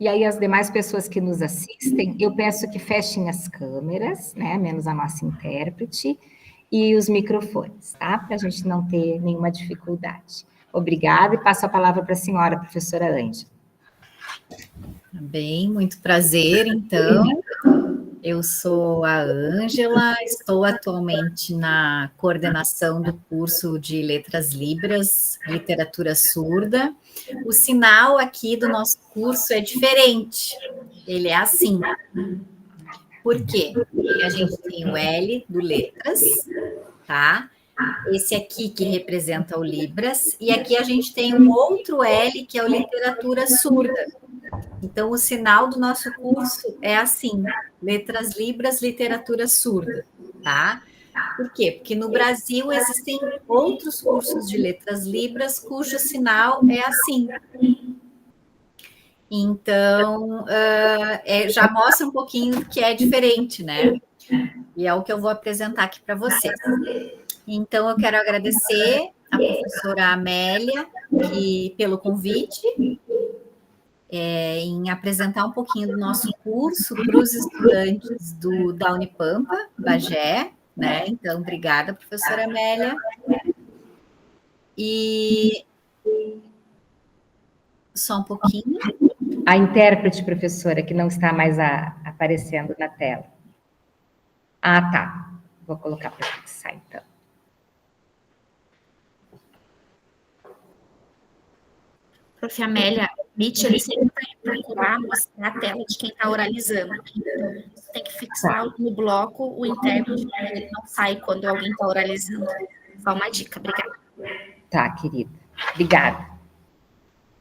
E aí, as demais pessoas que nos assistem, eu peço que fechem as câmeras, né? Menos a nossa intérprete, e os microfones, tá? Para a gente não ter nenhuma dificuldade. Obrigada, e passo a palavra para a senhora, professora Ângela. Bem, muito prazer, então. Eu sou a Ângela, estou atualmente na coordenação do curso de Letras Libras, Literatura Surda. O sinal aqui do nosso curso é diferente, ele é assim. Por quê? Porque a gente tem o L do Letras, tá? Esse aqui que representa o Libras, e aqui a gente tem um outro L, que é o Literatura Surda. Então, o sinal do nosso curso é assim, Letras Libras, Literatura Surda, tá? Por quê? Porque no Brasil existem outros cursos de Letras Libras cujo sinal é assim. Então, já mostra um pouquinho que é diferente, né? E é o que eu vou apresentar aqui para vocês. Então, eu quero agradecer a professora Amélia pelo convite, em apresentar um pouquinho do nosso curso para os estudantes da Unipampa, Bagé, né? Então, obrigada, professora Amélia. E só um pouquinho. A intérprete, professora, que não está mais aparecendo na tela. Ah, tá. Vou colocar para fixar, então. Prof. Amélia, o Meet, ele sempre vai procurar mostrar a tela de quem está oralizando. Então, você tem que fixar no bloco o intérprete, ele não sai quando alguém está oralizando. Só uma dica, obrigada. Tá, querida. Obrigada.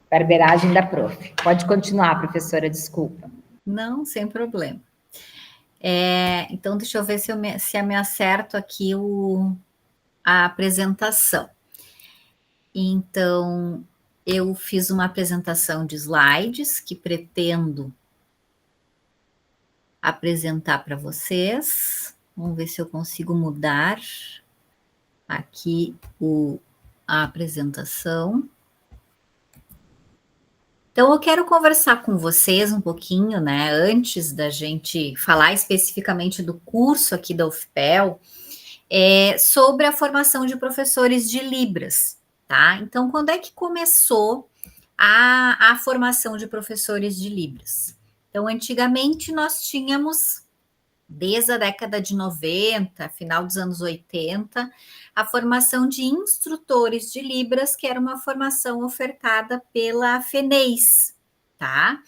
Barberagem da prof. Pode continuar, professora, desculpa. Não, sem problema. Então, deixa eu ver se eu me acerto aqui a apresentação. Então, eu fiz uma apresentação de slides que pretendo apresentar para vocês. Vamos ver se eu consigo mudar aqui a apresentação. Então, eu quero conversar com vocês um pouquinho, né, antes da gente falar especificamente do curso aqui da UFPEL, sobre a formação de professores de Libras, tá? Então, quando é que começou a formação de professores de Libras? Então, antigamente nós tínhamos, desde a década de 90, final dos anos 80, a formação de instrutores de Libras, que era uma formação ofertada pela FENEIS, tá?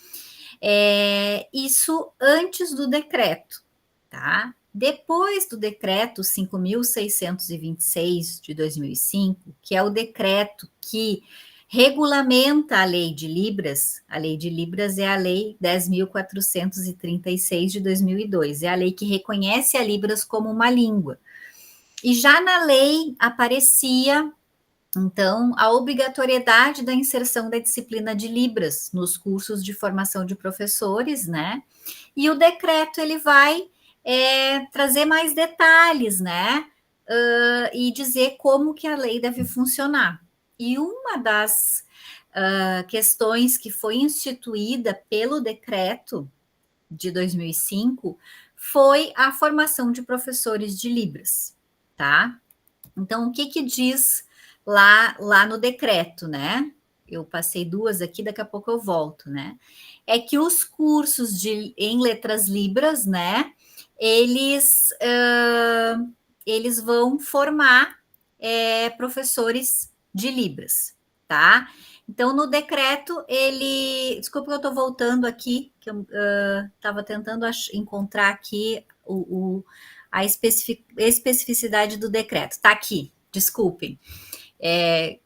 Isso antes do decreto, tá? Depois do decreto 5.626 de 2005, que é o decreto que regulamenta a lei de Libras é a lei 10.436 de 2002, é a lei que reconhece a Libras como uma língua. E já na lei aparecia, então, a obrigatoriedade da inserção da disciplina de Libras nos cursos de formação de professores, né? E o decreto, ele vai trazer mais detalhes, né? E dizer como que a lei deve funcionar. E uma das questões que foi instituída pelo decreto de 2005 foi a formação de professores de Libras, tá? Então, o que diz lá no decreto, né? Eu passei duas aqui, daqui a pouco eu volto, né? É que os cursos em letras Libras, né? Eles vão formar professores de Libras, tá? Então, no decreto, desculpa que eu estou voltando aqui, que eu estava tentando encontrar aqui a especificidade do decreto. Está aqui, desculpem.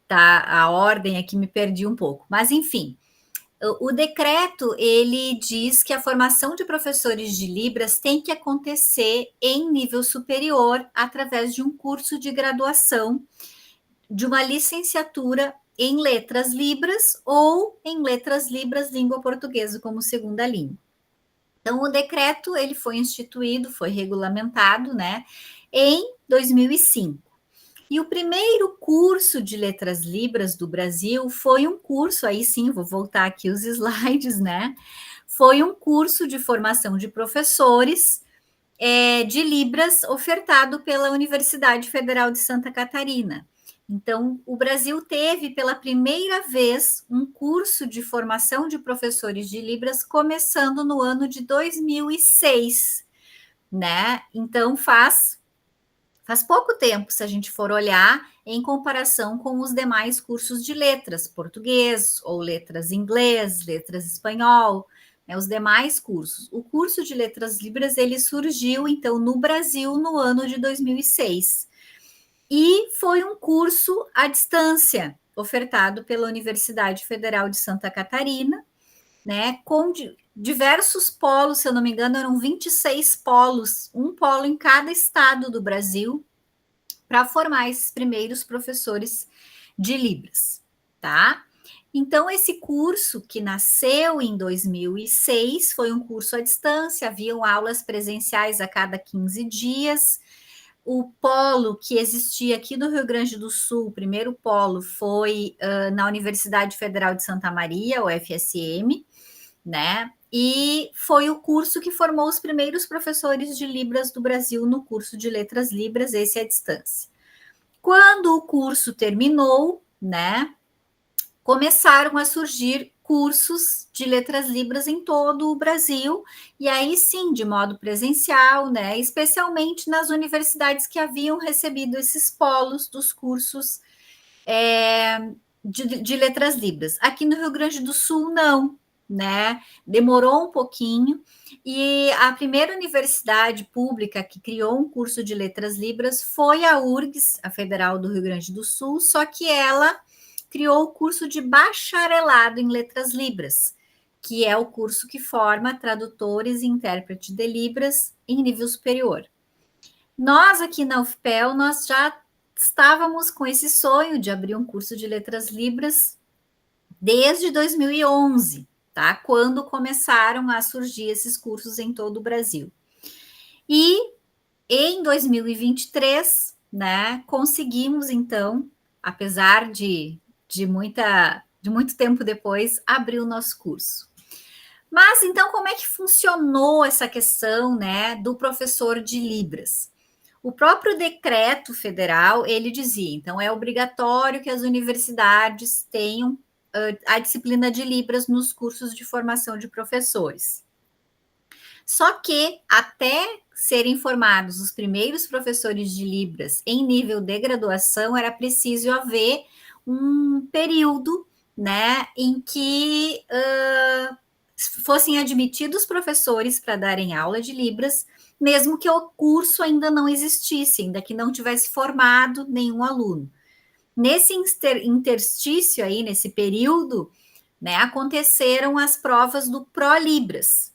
Tá, a ordem aqui me perdi um pouco. Mas, enfim, o decreto, ele diz que a formação de professores de Libras tem que acontecer em nível superior através de um curso de graduação, de uma licenciatura em Letras Libras ou em Letras Libras Língua Portuguesa como segunda língua. Então, o decreto, ele foi instituído, foi regulamentado, né, em 2005. E o primeiro curso de Letras Libras do Brasil foi um curso, aí sim, vou voltar aqui os slides, né, foi um curso de formação de professores de Libras ofertado pela Universidade Federal de Santa Catarina. Então, o Brasil teve pela primeira vez um curso de formação de professores de Libras começando no ano de 2006, né? Então, faz pouco tempo, se a gente for olhar, em comparação com os demais cursos de letras, português ou letras inglês, letras espanhol, né, os demais cursos. O curso de Letras Libras, ele surgiu, então, no Brasil no ano de 2006. E foi um curso à distância, ofertado pela Universidade Federal de Santa Catarina, né, com diversos polos, se eu não me engano, eram 26 polos, um polo em cada estado do Brasil, para formar esses primeiros professores de Libras, tá? Então, esse curso, que nasceu em 2006, foi um curso à distância, haviam aulas presenciais a cada 15 dias. O polo que existia aqui no Rio Grande do Sul, o primeiro polo, foi na Universidade Federal de Santa Maria, UFSM, né? E foi o curso que formou os primeiros professores de Libras do Brasil no curso de Letras Libras, esse à distância. Quando o curso terminou, né, começaram a surgir cursos de Letras Libras em todo o Brasil, e aí sim, de modo presencial, né, especialmente nas universidades que haviam recebido esses polos dos cursos de Letras Libras. Aqui no Rio Grande do Sul, não, né? Demorou um pouquinho, e a primeira universidade pública que criou um curso de Letras Libras foi a URGS, a Federal do Rio Grande do Sul, só que ela criou o curso de bacharelado em Letras Libras, que é o curso que forma tradutores e intérpretes de Libras em nível superior. Nós aqui na UFPEL, nós já estávamos com esse sonho de abrir um curso de Letras Libras desde 2011, tá? Quando começaram a surgir esses cursos em todo o Brasil. E em 2023, né, conseguimos, então, apesar de muito tempo depois, abrir o nosso curso. Mas, então, como é que funcionou essa questão, né, do professor de Libras? O próprio decreto federal, ele dizia, então, é obrigatório que as universidades tenham a disciplina de Libras nos cursos de formação de professores. Só que, até serem formados os primeiros professores de Libras em nível de graduação, era preciso haver um período, né, em que fossem admitidos professores para darem aula de Libras, mesmo que o curso ainda não existisse, ainda que não tivesse formado nenhum aluno. Nesse interstício aí, nesse período, né, aconteceram as provas do ProLibras,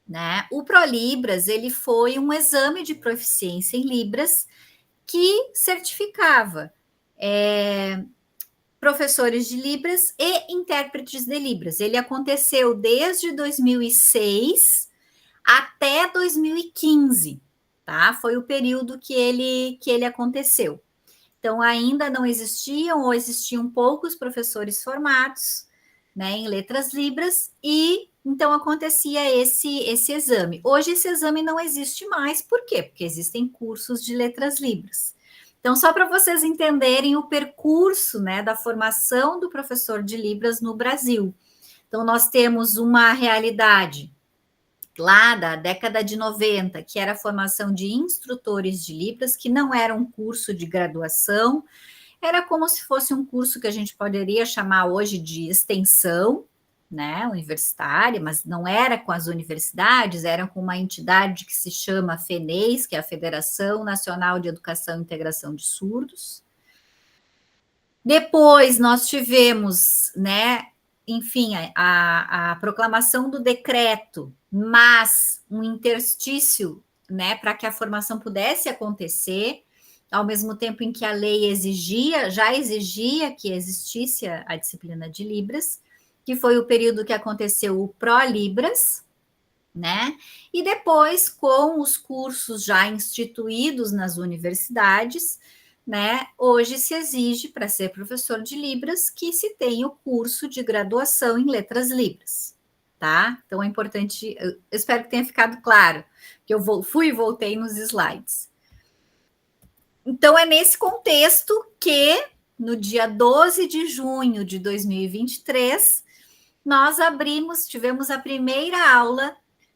né? O ProLibras, ele foi um exame de proficiência em Libras que certificava professores de Libras e intérpretes de Libras. Ele aconteceu desde 2006 até 2015, tá? Foi o período que ele aconteceu. Então, ainda não existiam ou existiam poucos professores formados, né, em Letras Libras, e então acontecia esse exame. Hoje esse exame não existe mais, por quê? Porque existem cursos de Letras Libras. Então, só para vocês entenderem o percurso, né, da formação do professor de Libras no Brasil. Então, nós temos uma realidade lá da década de 90, que era a formação de instrutores de Libras, que não era um curso de graduação, era como se fosse um curso que a gente poderia chamar hoje de extensão, né, universitária, mas não era com as universidades, era com uma entidade que se chama FENES, que é a Federação Nacional de Educação e Integração de Surdos. Depois nós tivemos, né, enfim, a proclamação do decreto, mas um interstício, né, para que a formação pudesse acontecer, ao mesmo tempo em que a lei já exigia que existisse a disciplina de Libras, que foi o período que aconteceu o ProLibras, né? E depois, com os cursos já instituídos nas universidades, né? Hoje se exige, para ser professor de Libras, que se tenha o curso de graduação em Letras Libras, tá? Então é importante, eu espero que tenha ficado claro, que eu fui e voltei nos slides. Então é nesse contexto que, no dia 12 de junho de 2023, nós tivemos a primeira aula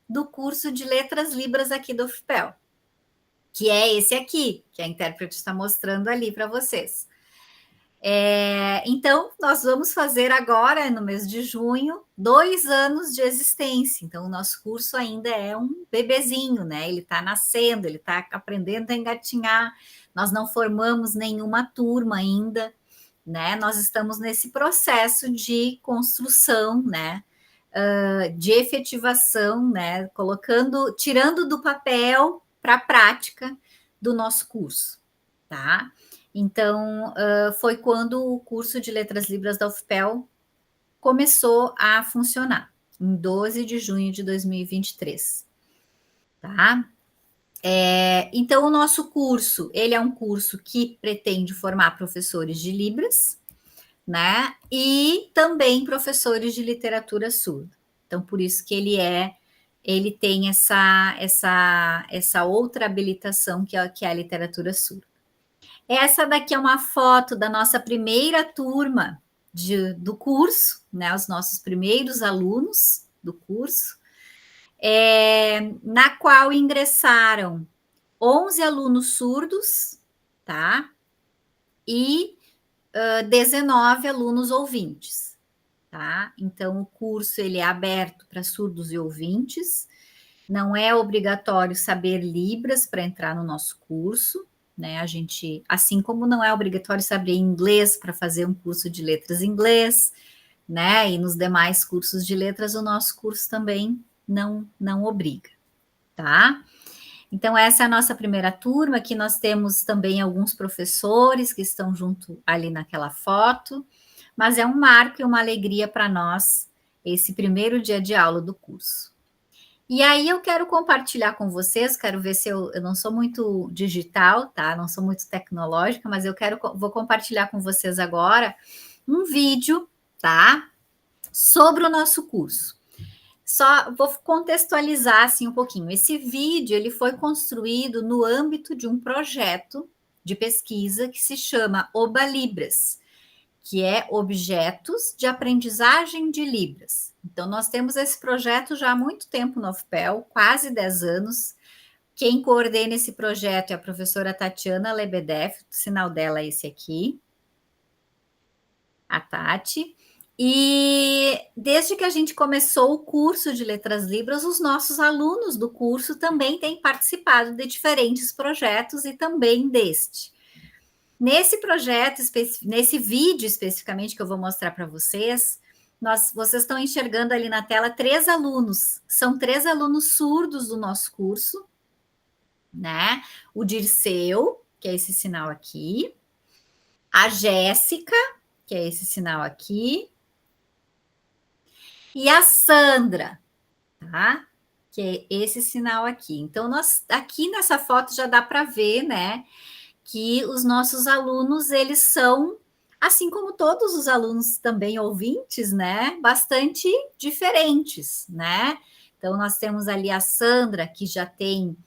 do curso de Letras Libras aqui do UFPEL, que é esse aqui, que a intérprete está mostrando ali para vocês. Então, nós vamos fazer agora, no mês de junho, 2 anos de existência. Então, o nosso curso ainda é um bebezinho, né? Ele está nascendo, ele está aprendendo a engatinhar. Nós não formamos nenhuma turma ainda, né? Nós estamos nesse processo de construção, né? De efetivação, né? Tirando do papel para a prática do nosso curso, tá? Então, foi quando o curso de Letras Libras da UFPEL começou a funcionar, em 12 de junho de 2023, tá? Então, o nosso curso, ele é um curso que pretende formar professores de Libras, né? E também professores de literatura surda. Então, por isso que ele tem essa outra habilitação que é a literatura surda. Essa daqui é uma foto da nossa primeira turma do curso, né? Os nossos primeiros alunos do curso, na qual ingressaram 11 alunos surdos, tá? E 19 alunos ouvintes, tá? Então, o curso ele é aberto para surdos e ouvintes. Não é obrigatório saber Libras para entrar no nosso curso, né? A gente, assim como não é obrigatório saber inglês para fazer um curso de letras em inglês, né? E nos demais cursos de letras, o nosso curso também não obriga, tá? Então, essa é a nossa primeira turma. Aqui nós temos também alguns professores que estão junto ali naquela foto, mas é um marco e uma alegria para nós esse primeiro dia de aula do curso. E aí eu quero compartilhar com vocês, quero ver se eu não sou muito digital, tá? Não sou muito tecnológica, mas vou compartilhar com vocês agora um vídeo, tá? Sobre o nosso curso. Só vou contextualizar assim um pouquinho. Esse vídeo ele foi construído no âmbito de um projeto de pesquisa que se chama Obalibras, que é Objetos de Aprendizagem de Libras. Então, nós temos esse projeto já há muito tempo no UFPEL, quase 10 anos. Quem coordena esse projeto é a professora Tatiana Lebedev, o sinal dela é esse aqui, a Tati. E desde que a gente começou o curso de Letras Libras, os nossos alunos do curso também têm participado de diferentes projetos e também deste. Nesse projeto, nesse vídeo especificamente que eu vou mostrar para vocês, vocês estão enxergando ali na tela 3 alunos. São 3 alunos surdos do nosso curso, né? O Dirceu, que é esse sinal aqui. A Jéssica, que é esse sinal aqui. E a Sandra, tá? Que é esse sinal aqui. Então, aqui nessa foto já dá para ver, né? Que os nossos alunos, eles são, assim como todos os alunos também ouvintes, né, bastante diferentes, né? Então, nós temos ali a Sandra, que já tem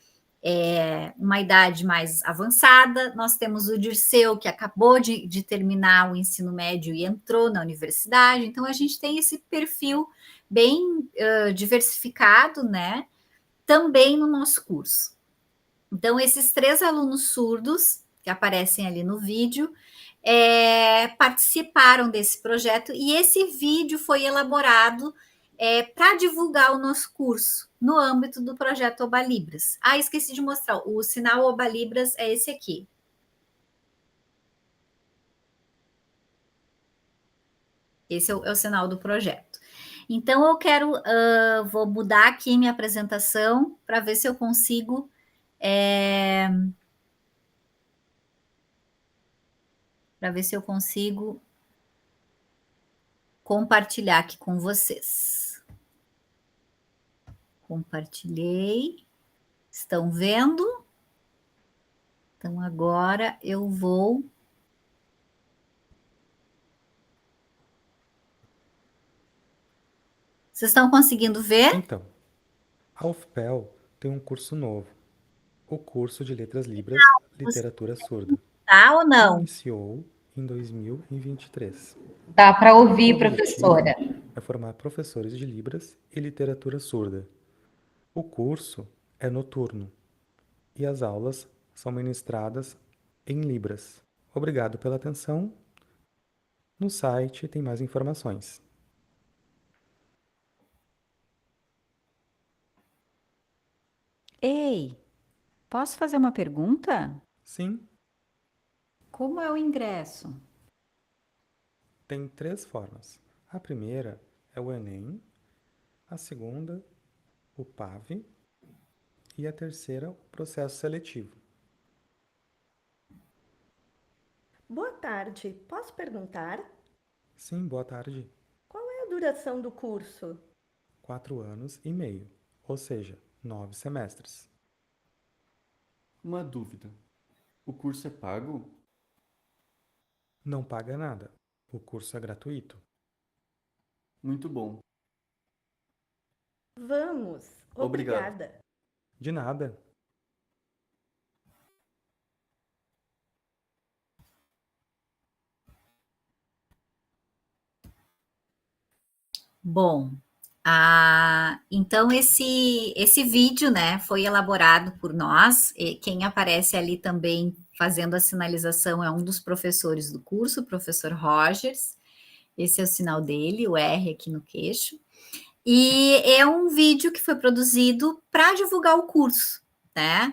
uma idade mais avançada, nós temos o Dirceu, que acabou de terminar o ensino médio e entrou na universidade, então a gente tem esse perfil bem diversificado, né, também no nosso curso. Então, esses 3 alunos surdos, que aparecem ali no vídeo, participaram desse projeto e esse vídeo foi elaborado para divulgar o nosso curso no âmbito do projeto Obalibras. Ah, esqueci de mostrar, o sinal Obalibras é esse aqui. Esse é o sinal do projeto. Então, vou mudar aqui minha apresentação para ver se eu consigo compartilhar aqui com vocês. Compartilhei. Estão vendo? Então, agora eu vou Vocês estão conseguindo ver? Então, a UFPEL tem um curso novo, o curso de Letras Libras, Literatura Surda, Tá ou que não? iniciou em 2023. Dá para O ouvir, objetivo professora. é formar professores de Libras e Literatura Surda. O curso é noturno e as aulas são ministradas em Libras. Obrigado pela atenção. No site tem mais informações. Ei, posso fazer uma pergunta? Sim, Como é o ingresso? tem 3 formas. A primeira é o Enem, a segunda, o PAV, e a terceira, o processo seletivo. Boa tarde. Posso perguntar? Sim, boa tarde. Qual é a duração do curso? 4 anos e meio, ou seja, 9 semestres. Uma dúvida. O curso é pago? Não paga nada. O curso é gratuito. Muito bom. Vamos. Obrigado. Obrigada. De nada. Bom, então esse vídeo, né, foi elaborado por nós. E quem aparece ali também fazendo a sinalização é um dos professores do curso, o professor Rogers. Esse é o sinal dele, o R aqui no queixo. E é um vídeo que foi produzido para divulgar o curso, né?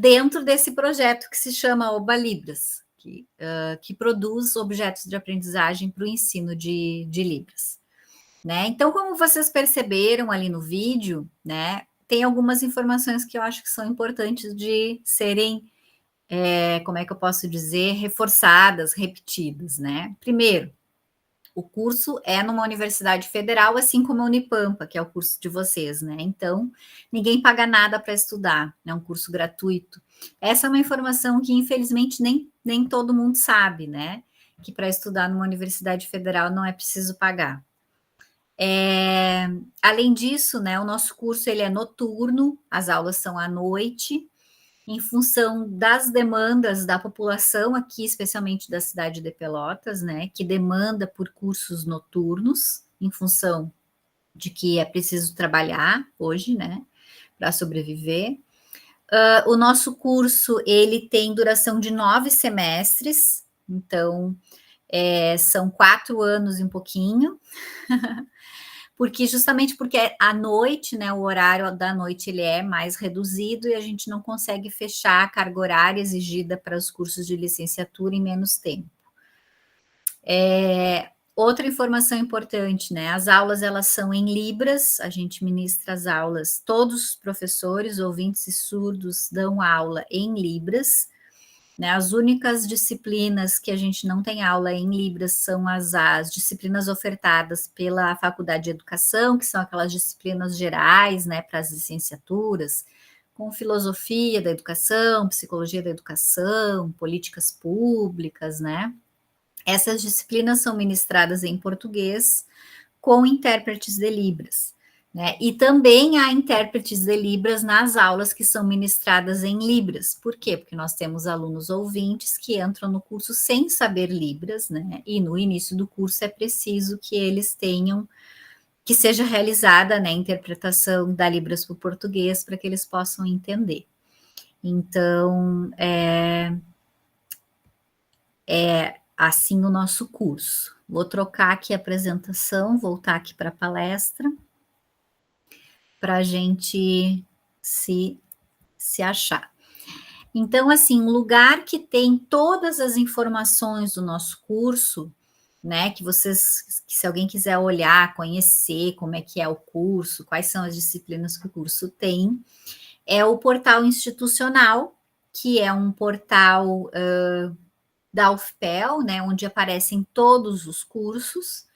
Dentro desse projeto que se chama Oba Libras, que produz objetos de aprendizagem para o ensino de Libras. Né? Então, como vocês perceberam ali no vídeo, né, tem algumas informações que eu acho que são importantes de serem, como é que eu posso dizer, reforçadas, repetidas, né? Primeiro, o curso é numa universidade federal, assim como a Unipampa, que é o curso de vocês, né? Então, ninguém paga nada para estudar, é um curso gratuito. Essa é uma informação que, infelizmente, nem todo mundo sabe, né? Que para estudar numa universidade federal não é preciso pagar. Além disso, né, o nosso curso ele é noturno, as aulas são à noite, em função das demandas da população aqui, especialmente da cidade de Pelotas, né, que demanda por cursos noturnos, em função de que é preciso trabalhar hoje, né, para sobreviver. O nosso curso ele tem duração de 9 semestres, então são 4 anos e um pouquinho. Justamente porque à noite, né, o horário da noite ele é mais reduzido e a gente não consegue fechar a carga horária exigida para os cursos de licenciatura em menos tempo. Outra informação importante, né, as aulas elas são em Libras, a gente ministra as aulas, todos os professores, ouvintes e surdos dão aula em Libras, né, as únicas disciplinas que a gente não tem aula em Libras são as disciplinas ofertadas pela Faculdade de Educação, que são aquelas disciplinas gerais, né, para as licenciaturas, com filosofia da educação, psicologia da educação, políticas públicas, né? Essas disciplinas são ministradas em português com intérpretes de Libras. Né? E também há intérpretes de Libras nas aulas que são ministradas em Libras. Por quê? Porque nós temos alunos ouvintes que entram no curso sem saber Libras, né? E no início do curso é preciso que eles tenham, que seja realizada, né, a interpretação da Libras para o português para que eles possam entender. Então, é assim o nosso curso. Vou trocar aqui a apresentação, voltar aqui para a palestra, para a gente se achar. Então, assim, um lugar que tem todas as informações do nosso curso, né, que se alguém quiser olhar, conhecer como é que é o curso, quais são as disciplinas que o curso tem, é o portal institucional, que é um portal da UFPEL, né, onde aparecem todos os cursos,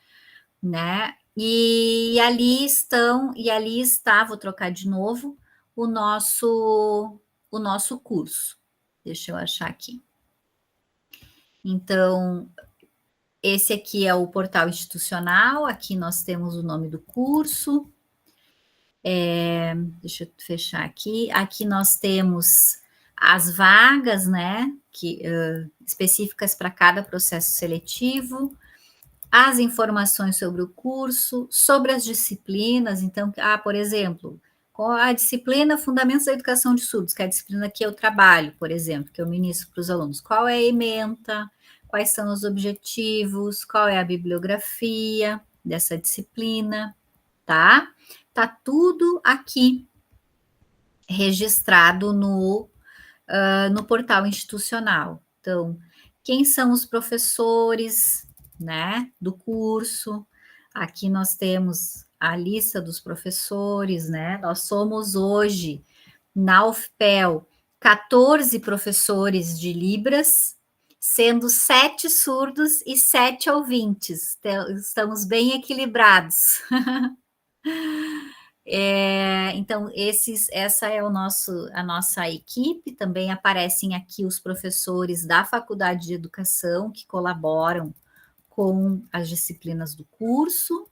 né, e ali está, vou trocar de novo, o nosso curso. Deixa eu achar aqui. Então, esse aqui é o portal institucional, aqui nós temos o nome do curso. Deixa eu fechar aqui. Aqui nós temos as vagas, né, específicas para cada processo seletivo, as informações sobre o curso, sobre as disciplinas. Então, por exemplo, com a disciplina Fundamentos da Educação de Surdos, que é a disciplina que eu trabalho, por exemplo, que eu ministro para os alunos. Qual é a ementa? Quais são os objetivos? Qual é a bibliografia dessa disciplina? Tá? Tá tudo aqui registrado no portal institucional. Então, quem são os professores, né, do curso? Aqui nós temos a lista dos professores, né? Nós somos hoje, na UFPEL, 14 professores de Libras, sendo 7 surdos e 7 ouvintes. Então, estamos bem equilibrados. Então, essa é a nossa equipe. Também aparecem aqui os professores da Faculdade de Educação que colaboram com as disciplinas do curso.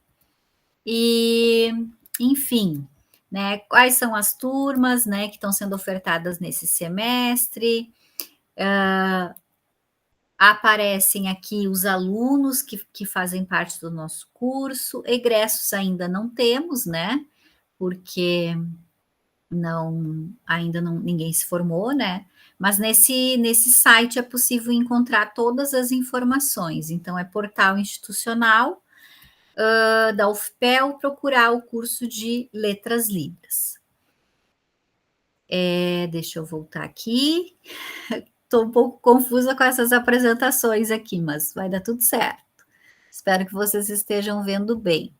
E, enfim, né, quais são as turmas, né, que estão sendo ofertadas nesse semestre. Aparecem aqui os alunos que fazem parte do nosso curso. Egressos ainda não temos, né? Porque ainda ninguém se formou, né? Mas nesse site é possível encontrar todas as informações. Então, é portal institucional da UFPEL, procurar o curso de Letras Libras. Deixa eu voltar aqui. Estou um pouco confusa com essas apresentações aqui, mas vai dar tudo certo. Espero que vocês estejam vendo bem.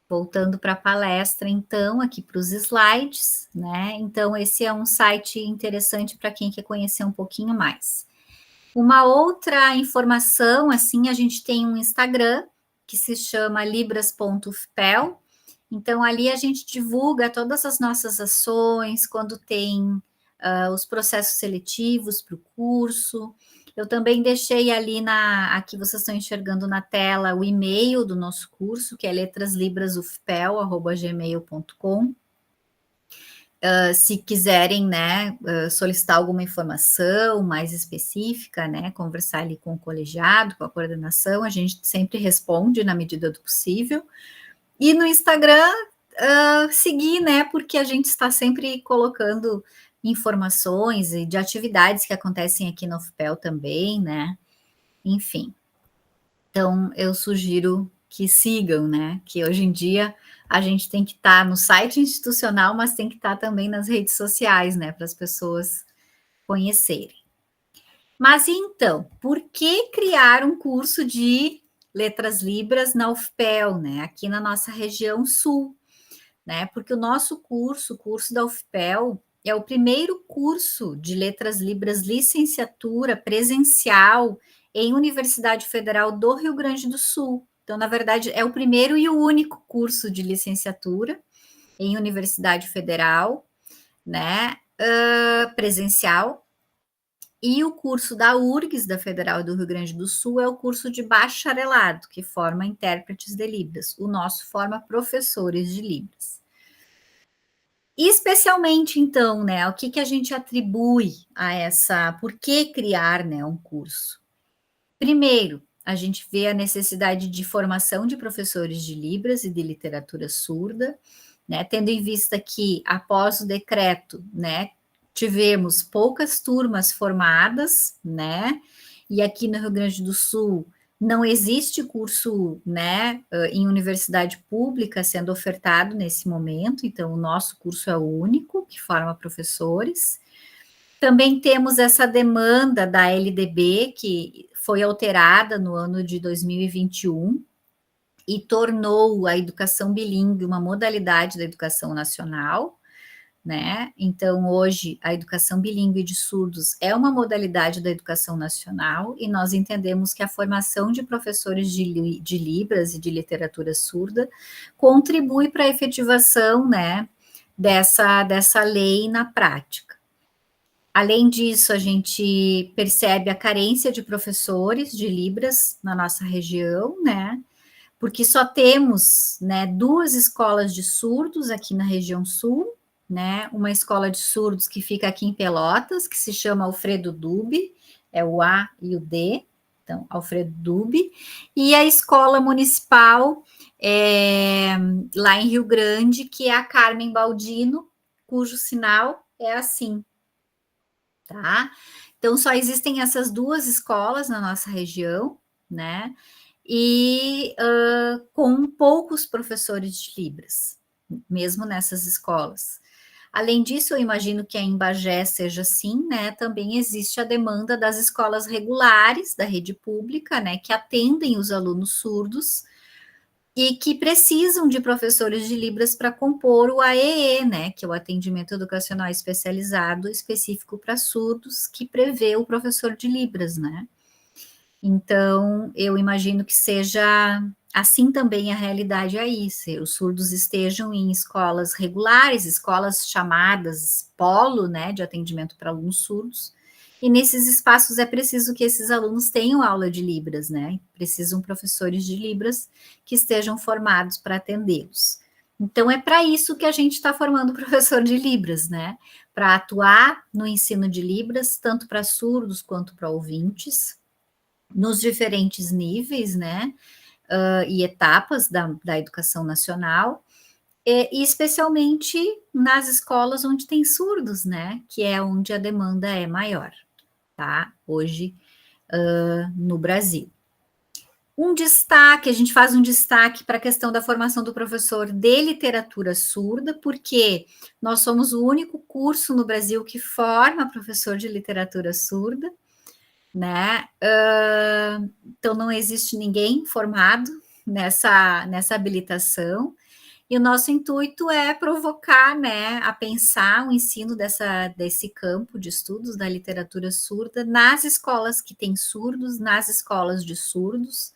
Voltando para a palestra, então, aqui para os slides, né? Então, esse é um site interessante para quem quer conhecer um pouquinho mais. Uma outra informação, assim, a gente tem um Instagram que se chama libras.ufpel. Então, ali a gente divulga todas as nossas ações, quando tem os processos seletivos para o curso. Eu também deixei ali aqui vocês estão enxergando na tela o e-mail do nosso curso, que é letraslibrasufpel@gmail.com. Se quiserem, né, solicitar alguma informação mais específica, né, conversar ali com o colegiado, com a coordenação, a gente sempre responde na medida do possível. E no Instagram, seguir, né, porque a gente está sempre colocando informações e de atividades que acontecem aqui no UFPEL também, né, enfim. Então, eu sugiro que sigam, né, que hoje em dia a gente tem que estar no site institucional, mas tem que estar também nas redes sociais, né, para as pessoas conhecerem. Mas então, por que criar um curso de Letras Libras na UFPEL, né, aqui na nossa região sul, né, porque o nosso curso, o curso da UFPEL, é o primeiro curso de Letras Libras licenciatura presencial em Universidade Federal do Rio Grande do Sul. Então, na verdade, é o primeiro e o único curso de licenciatura em Universidade Federal, né, presencial. E o curso da URGS, da Federal do Rio Grande do Sul, é o curso de bacharelado, que forma intérpretes de Libras. O nosso forma professores de Libras. E especialmente, então, né, o que a gente atribui a por que criar, né, um curso? Primeiro, a gente vê a necessidade de formação de professores de Libras e de literatura surda, né, tendo em vista que, após o decreto, né, tivemos poucas turmas formadas, né, e aqui no Rio Grande do Sul não existe curso, né, em universidade pública sendo ofertado nesse momento, então o nosso curso é o único que forma professores. Também temos essa demanda da LDB, que foi alterada no ano de 2021 e tornou a educação bilíngue uma modalidade da educação nacional, né? Então, hoje, a educação bilíngue de surdos é uma modalidade da educação nacional e nós entendemos que a formação de professores de Libras e de literatura surda contribui para a efetivação, né, dessa lei na prática. Além disso, a gente percebe a carência de professores de Libras na nossa região, né? Porque só temos, né, 2 escolas de surdos aqui na região sul, né? Uma escola de surdos que fica aqui em Pelotas, que se chama Alfredo Dube, é o A e o D, então, Alfredo Dube, e a escola municipal lá em Rio Grande, que é a Carmen Baldino, cujo sinal é assim, tá? Então, só existem essas 2 escolas na nossa região, né? E com poucos professores de Libras, mesmo nessas escolas. Além disso, eu imagino que em Bagé seja assim, né? Também existe a demanda das escolas regulares da rede pública, né? Que atendem os alunos surdos e que precisam de professores de Libras para compor o AEE, né? Que é o atendimento educacional especializado específico para surdos, que prevê o professor de Libras, né? Então, eu imagino que seja assim também a realidade aí, se os surdos estejam em escolas regulares, escolas chamadas polo, né, de atendimento para alunos surdos, e nesses espaços é preciso que esses alunos tenham aula de Libras, né, precisam professores de Libras que estejam formados para atendê-los. Então, é para isso que a gente está formando professor de Libras, né, para atuar no ensino de Libras, tanto para surdos quanto para ouvintes, nos diferentes níveis, né, e etapas da educação nacional, e especialmente nas escolas onde tem surdos, né, que é onde a demanda é maior, tá, hoje no Brasil. Um destaque, a gente faz um destaque para a questão da formação do professor de literatura surda, porque nós somos o único curso no Brasil que forma professor de literatura surda, né? Então não existe ninguém formado nessa habilitação, e o nosso intuito é provocar, né, a pensar o ensino desse campo de estudos da literatura surda nas escolas que têm surdos, nas escolas de surdos,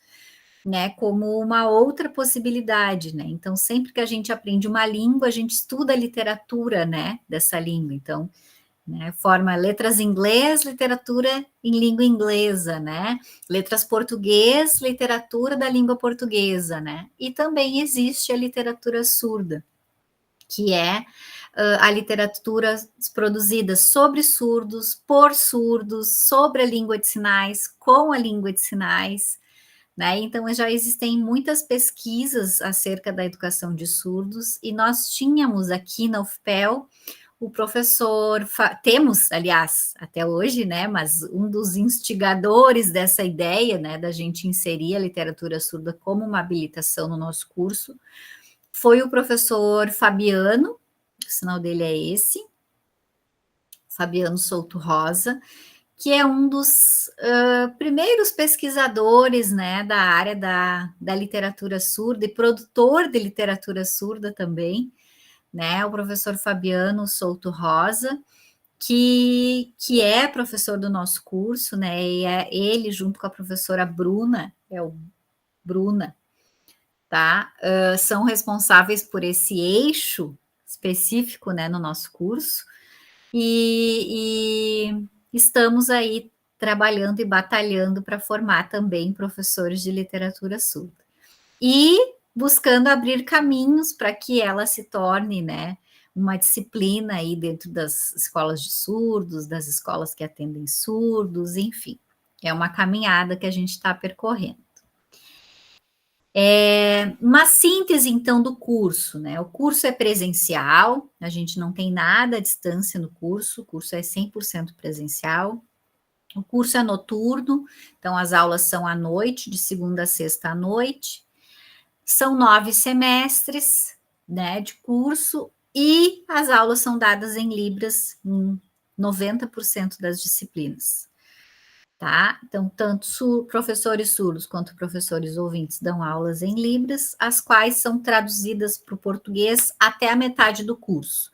né, como uma outra possibilidade, né? Então, sempre que a gente aprende uma língua, a gente estuda a literatura, né, dessa língua. Então, né, forma letras em inglês, literatura em língua inglesa, né? Letras português, literatura da língua portuguesa, né? E também existe a literatura surda, que é a literatura produzida sobre surdos, por surdos, sobre a língua de sinais, com a língua de sinais, né? Então, já existem muitas pesquisas acerca da educação de surdos, e nós tínhamos aqui na UFPEL o professor, temos, aliás, até hoje, né, mas um dos instigadores dessa ideia, né, da gente inserir a literatura surda como uma habilitação no nosso curso, foi o professor Fabiano, o sinal dele é esse, Fabiano Souto Rosa, que é um dos primeiros pesquisadores, né, da área da literatura surda e produtor de literatura surda também, né, o professor Fabiano Souto Rosa, que é professor do nosso curso, né, e ele, junto com a professora Bruna, Bruna, tá, são responsáveis por esse eixo específico, né, no nosso curso, e estamos aí trabalhando e batalhando para formar também professores de literatura surda. E buscando abrir caminhos para que ela se torne, né, uma disciplina aí dentro das escolas de surdos, das escolas que atendem surdos, enfim. É uma caminhada que a gente está percorrendo. Uma síntese, então, do curso, né? O curso é presencial, a gente não tem nada à distância no curso, o curso é 100% presencial. O curso é noturno, então as aulas são à noite, de segunda a sexta à noite. São 9 semestres, né, de curso, e as aulas são dadas em Libras em 90% das disciplinas, tá? Então, tanto professores surdos quanto professores ouvintes dão aulas em Libras, as quais são traduzidas para o português até a metade do curso.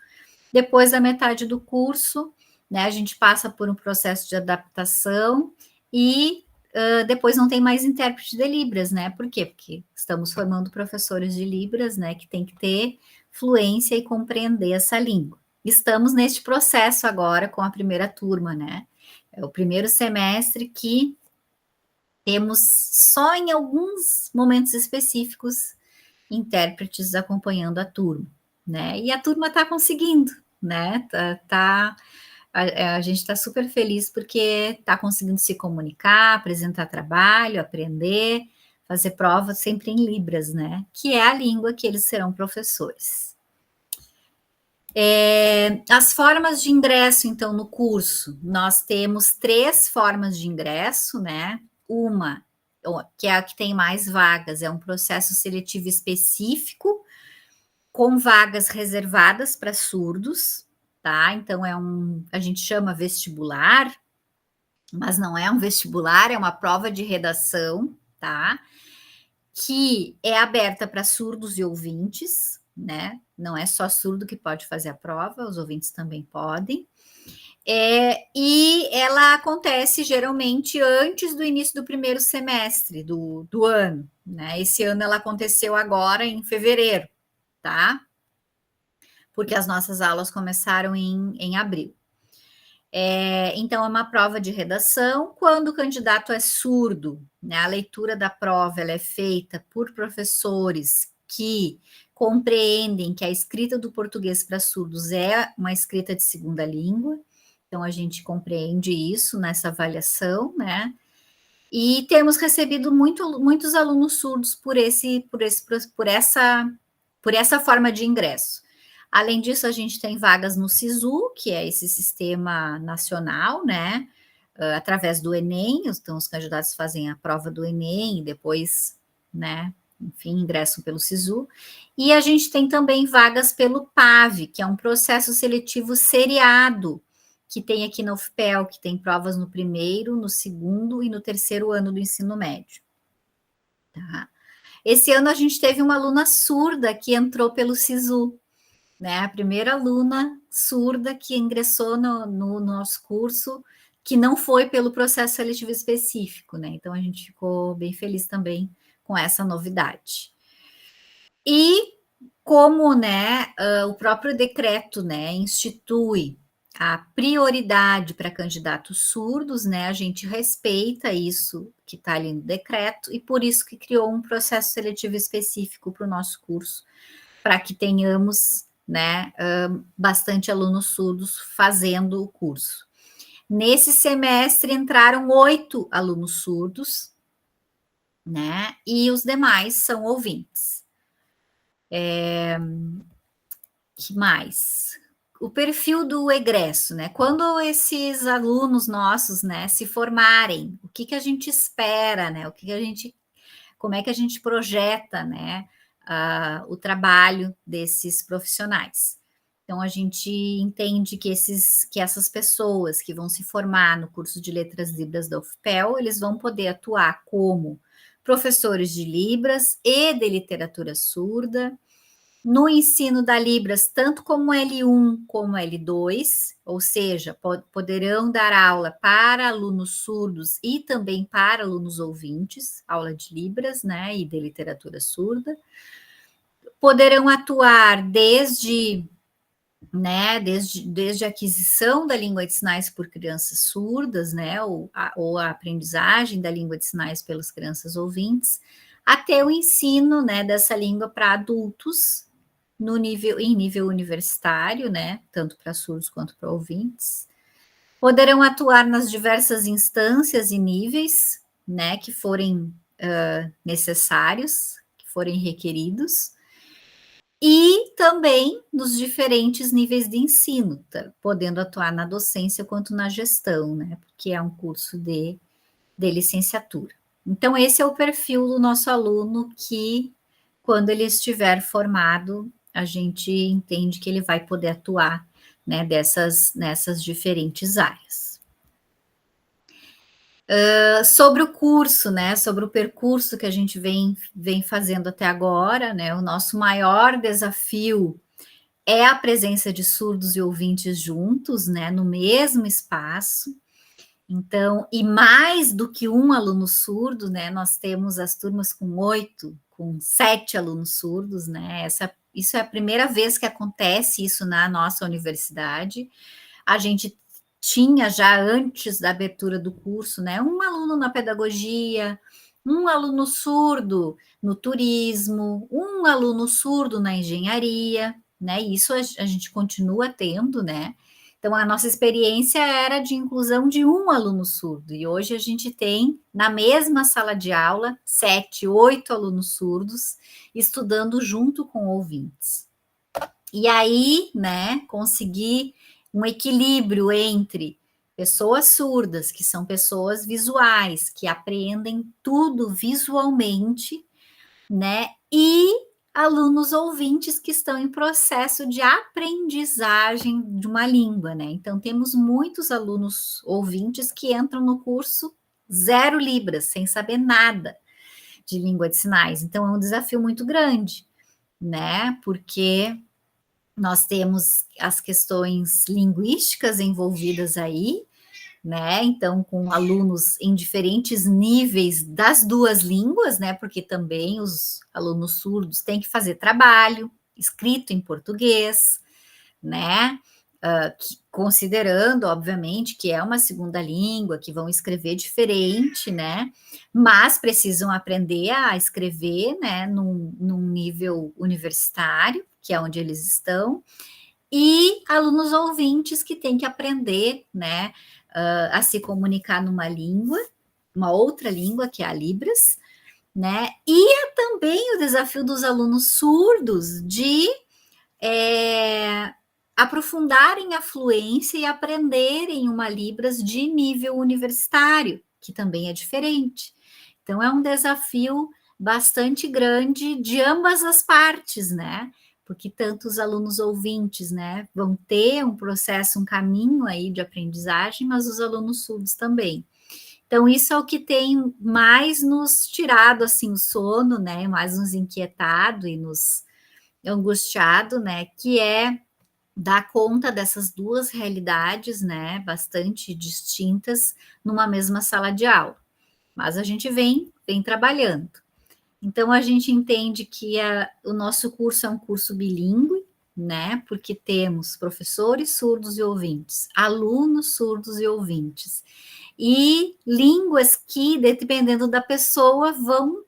Depois da metade do curso, né, a gente passa por um processo de adaptação e depois não tem mais intérprete de Libras, né? Por quê? Porque estamos formando professores de Libras, né, que tem que ter fluência e compreender essa língua, estamos neste processo agora com a primeira turma, né? É o primeiro semestre que temos só em alguns momentos específicos intérpretes acompanhando a turma, né? E a turma está conseguindo, né? A gente está super feliz porque está conseguindo se comunicar, apresentar trabalho, aprender, fazer prova sempre em Libras, né? Que é a língua que eles serão professores. As formas de ingresso, então, no curso, nós temos 3 formas de ingresso, né? Uma, que é a que tem mais vagas, é um processo seletivo específico, com vagas reservadas para surdos, tá? Então, a gente chama vestibular, mas não é um vestibular, é uma prova de redação, tá? Que é aberta para surdos e ouvintes, né? Não é só surdo que pode fazer a prova, os ouvintes também podem. E ela acontece geralmente antes do início do primeiro semestre do ano, né? Esse ano ela aconteceu agora em fevereiro, tá? Porque as nossas aulas começaram em abril. Então, é uma prova de redação. Quando o candidato é surdo, né, a leitura da prova ela é feita por professores que compreendem que a escrita do português para surdos é uma escrita de segunda língua. Então, a gente compreende isso nessa avaliação, né? E temos recebido muitos alunos surdos por essa forma de ingresso. Além disso, a gente tem vagas no SISU, que é esse sistema nacional, né? Através do Enem, então os candidatos fazem a prova do Enem e depois, né? Enfim, ingressam pelo SISU. E a gente tem também vagas pelo PAV, que é um processo seletivo seriado, que tem aqui na UFPEL, que tem provas no primeiro, no segundo e no terceiro ano do ensino médio. Tá? Esse ano a gente teve uma aluna surda que entrou pelo SISU, né? A primeira aluna surda que ingressou no nosso curso, que não foi pelo processo seletivo específico, né? Então a gente ficou bem feliz também com essa novidade. E como, né, o próprio decreto, né, institui a prioridade para candidatos surdos, né? A gente respeita isso que está ali no decreto e por isso que criou um processo seletivo específico para o nosso curso, para que tenhamos, né, bastante alunos surdos fazendo o curso. Nesse semestre entraram 8 alunos surdos, né? E os demais são ouvintes. Que mais? O perfil do egresso, né? Quando esses alunos nossos, né, se formarem, o que a gente espera, né? Como é que a gente projeta, né, o trabalho desses profissionais? Então, a gente entende que essas pessoas que vão se formar no curso de Letras Libras da UFPEL, eles vão poder atuar como professores de Libras e de literatura surda, no ensino da Libras, tanto como L1 como L2, ou seja, poderão dar aula para alunos surdos e também para alunos ouvintes, aula de Libras, né, e de literatura surda. Poderão atuar desde a aquisição da língua de sinais por crianças surdas, né, ou a aprendizagem da língua de sinais pelas crianças ouvintes, até o ensino, né, dessa língua para adultos, em nível universitário, né, tanto para surdos quanto para ouvintes. Poderão atuar nas diversas instâncias e níveis, né, que forem necessários, que forem requeridos, e também nos diferentes níveis de ensino, podendo atuar na docência quanto na gestão, né, porque é um curso de licenciatura. Então, esse é o perfil do nosso aluno que, quando ele estiver formado, a gente entende que ele vai poder atuar, né, nessas diferentes áreas. Sobre o curso, né, sobre o percurso que a gente vem fazendo até agora, né, o nosso maior desafio é a presença de surdos e ouvintes juntos, né, no mesmo espaço. Então, e mais do que um aluno surdo, né, nós temos as turmas com 7 alunos surdos, né, essa isso é a primeira vez que acontece isso na nossa universidade. A gente tinha já antes da abertura do curso, né, um aluno na pedagogia, um aluno surdo no turismo, um aluno surdo na engenharia, né? Isso a gente continua tendo, né? Então, a nossa experiência era de inclusão de um aluno surdo, e hoje a gente tem, na mesma sala de aula, 7, 8 alunos surdos estudando junto com ouvintes. E aí, né, conseguir um equilíbrio entre pessoas surdas, que são pessoas visuais, que aprendem tudo visualmente, né, e alunos ouvintes que estão em processo de aprendizagem de uma língua, né? Então, temos muitos alunos ouvintes que entram no curso 0 libras, sem saber nada de língua de sinais. Então, é um desafio muito grande, né? Porque nós temos as questões linguísticas envolvidas aí, né? Então, com alunos em diferentes níveis das duas línguas, né? Porque também os alunos surdos têm que fazer trabalho escrito em português, né? Considerando, obviamente, que é uma segunda língua, que vão escrever diferente, né? Mas precisam aprender a escrever, né? Num nível universitário, que é onde eles estão, e alunos ouvintes que têm que aprender, né, a se comunicar numa língua, uma outra língua, que é a Libras, né, e é também o desafio dos alunos surdos de aprofundarem a fluência e aprenderem uma Libras de nível universitário, que também é diferente. Então, é um desafio bastante grande de ambas as partes, né? Porque tanto os alunos ouvintes, né, vão ter um processo, um caminho aí de aprendizagem, mas os alunos surdos também. Então, isso é o que tem mais nos tirado, assim, o sono, né, mais nos inquietado e nos angustiado, né, que é dar conta dessas duas realidades, né, bastante distintas, numa mesma sala de aula. Mas a gente vem trabalhando. Então, a gente entende que o nosso curso é um curso bilíngue, né? Porque temos professores surdos e ouvintes, alunos surdos e ouvintes, e línguas que, dependendo da pessoa, vão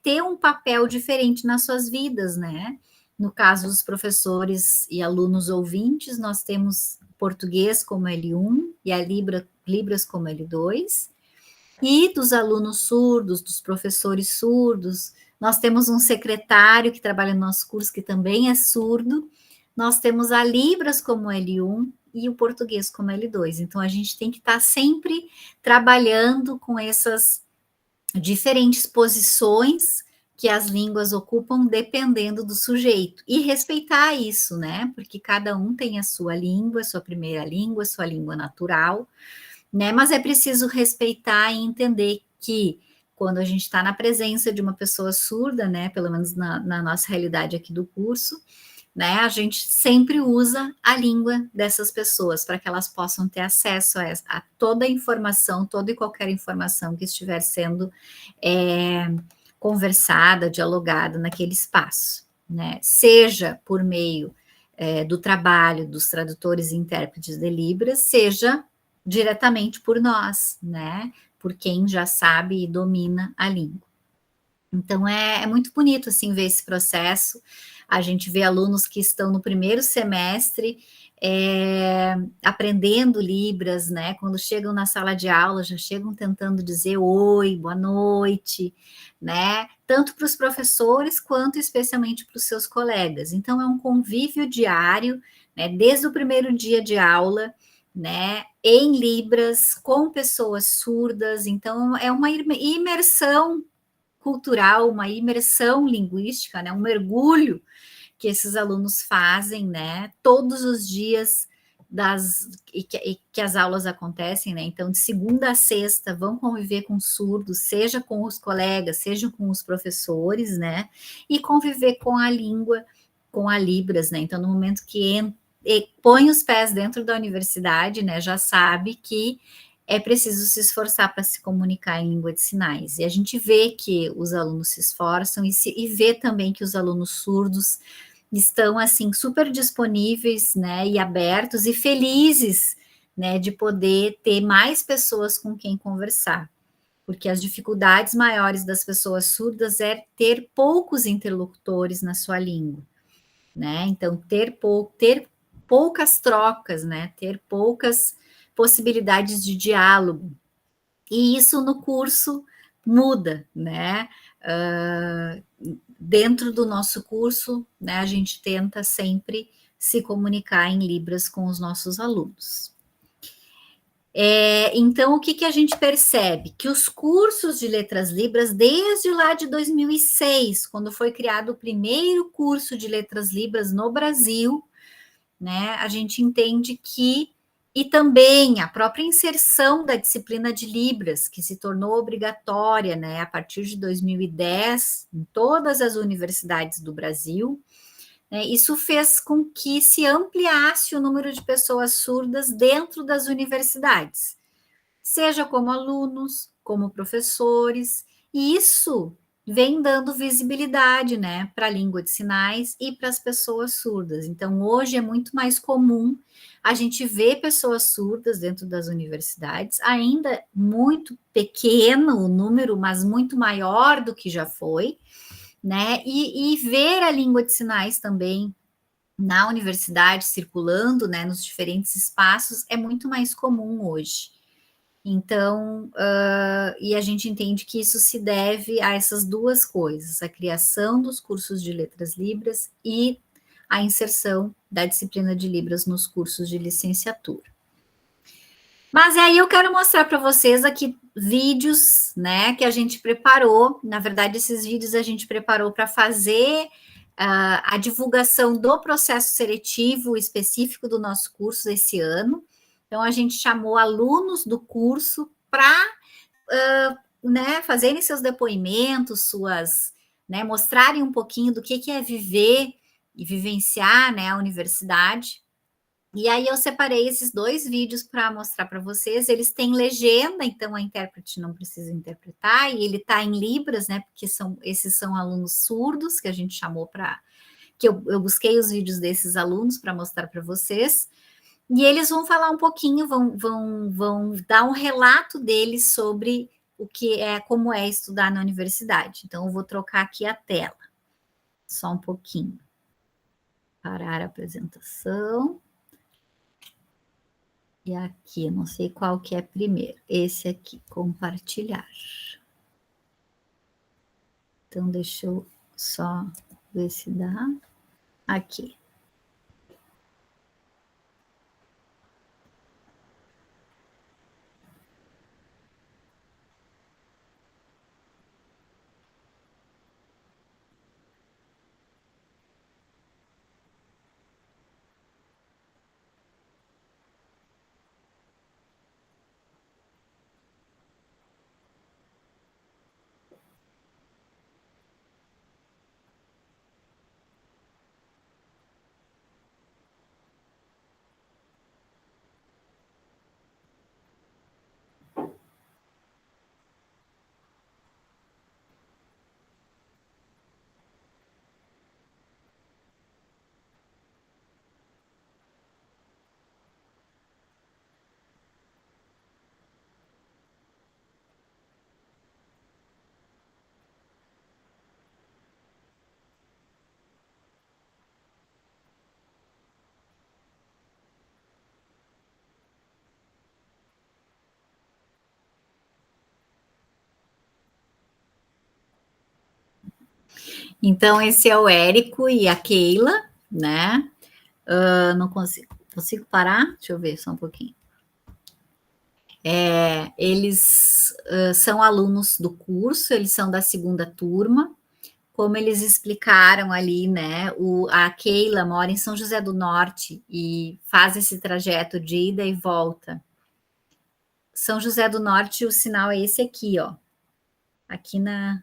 ter um papel diferente nas suas vidas, né? No caso dos professores e alunos ouvintes, nós temos português como L1 e a Libras como L2, e dos alunos surdos, dos professores surdos, nós temos um secretário que trabalha no nosso curso, que também é surdo, nós temos a Libras como L1 e o português como L2. Então, a gente tem que estar sempre trabalhando com essas diferentes posições que as línguas ocupam dependendo do sujeito, e respeitar isso, né? Porque cada um tem a sua língua, sua primeira língua, sua língua natural, né? Mas é preciso respeitar e entender que quando a gente está na presença de uma pessoa surda, né, pelo menos na nossa realidade aqui do curso, né, a gente sempre usa a língua dessas pessoas para que elas possam ter acesso a toda a informação, toda e qualquer informação que estiver sendo conversada, dialogada naquele espaço, né, seja por meio do trabalho dos tradutores e intérpretes de Libras, seja diretamente por nós, né? Por quem já sabe e domina a língua. Então, é muito bonito, assim, ver esse processo. A gente vê alunos que estão no primeiro semestre aprendendo Libras, né? Quando chegam na sala de aula, já chegam tentando dizer oi, boa noite, né? Tanto para os professores, quanto especialmente para os seus colegas. Então, é um convívio diário, né? Desde o primeiro dia de aula, né, em Libras, com pessoas surdas. Então, é uma imersão cultural, uma imersão linguística, né, um mergulho que esses alunos fazem, né, todos os dias que as aulas acontecem, né, então de segunda a sexta vão conviver com surdos, seja com os colegas, seja com os professores, né, e conviver com a língua, com a Libras, né, então no momento que põe os pés dentro da universidade, né, já sabe que é preciso se esforçar para se comunicar em língua de sinais. E a gente vê que os alunos se esforçam e vê também que os alunos surdos estão, assim, super disponíveis, né, e abertos e felizes, né, de poder ter mais pessoas com quem conversar. Porque as dificuldades maiores das pessoas surdas é ter poucos interlocutores na sua língua, né? Então, ter poucas trocas, né? Ter poucas possibilidades de diálogo. E isso no curso muda, né? Dentro do nosso curso, né, a gente tenta sempre se comunicar em Libras com os nossos alunos. Então, o que a gente percebe? Que os cursos de letras libras, desde lá de 2006, quando foi criado o primeiro curso de letras libras no Brasil, né, a gente entende que, e também a própria inserção da disciplina de Libras, que se tornou obrigatória, né, a partir de 2010, em todas as universidades do Brasil, né, isso fez com que se ampliasse o número de pessoas surdas dentro das universidades, seja como alunos, como professores, e isso vem dando visibilidade, né, para a língua de sinais e para as pessoas surdas. Então, hoje é muito mais comum a gente ver pessoas surdas dentro das universidades, ainda muito pequeno o número, mas muito maior do que já foi, né, e ver a língua de sinais também na universidade, circulando, né, nos diferentes espaços, é muito mais comum hoje. Então, e a gente entende que isso se deve a essas duas coisas, a criação dos cursos de letras libras e a inserção da disciplina de Libras nos cursos de licenciatura. Mas aí eu quero mostrar para vocês aqui vídeos, né, que a gente preparou. Na verdade, esses vídeos a gente preparou para fazer a divulgação do processo seletivo específico do nosso curso esse ano. Então, a gente chamou alunos do curso para né, fazerem seus depoimentos, né, mostrarem um pouquinho do que é viver e vivenciar, né, a universidade. E aí eu separei esses 2 vídeos para mostrar para vocês. Eles têm legenda, então a intérprete não precisa interpretar, e ele está em Libras, né? Porque esses são alunos surdos que a gente chamou para. Que eu busquei os vídeos desses alunos para mostrar para vocês. E eles vão falar um pouquinho, vão dar um relato deles sobre como é estudar na universidade. Então, eu vou trocar aqui a tela. Só um pouquinho. Parar a apresentação. E aqui, não sei qual que é primeiro. Esse aqui, compartilhar. Então, deixa eu só ver se dá. Aqui. Então, esse é o Érico e a Keila, né? Não consigo. Consigo parar? Deixa eu ver só um pouquinho. Eles são alunos do curso, eles são da 2ª turma. Como eles explicaram ali, né? A Keila mora em São José do Norte e faz esse trajeto de ida e volta. São José do Norte, o sinal é esse aqui, ó. Aqui na.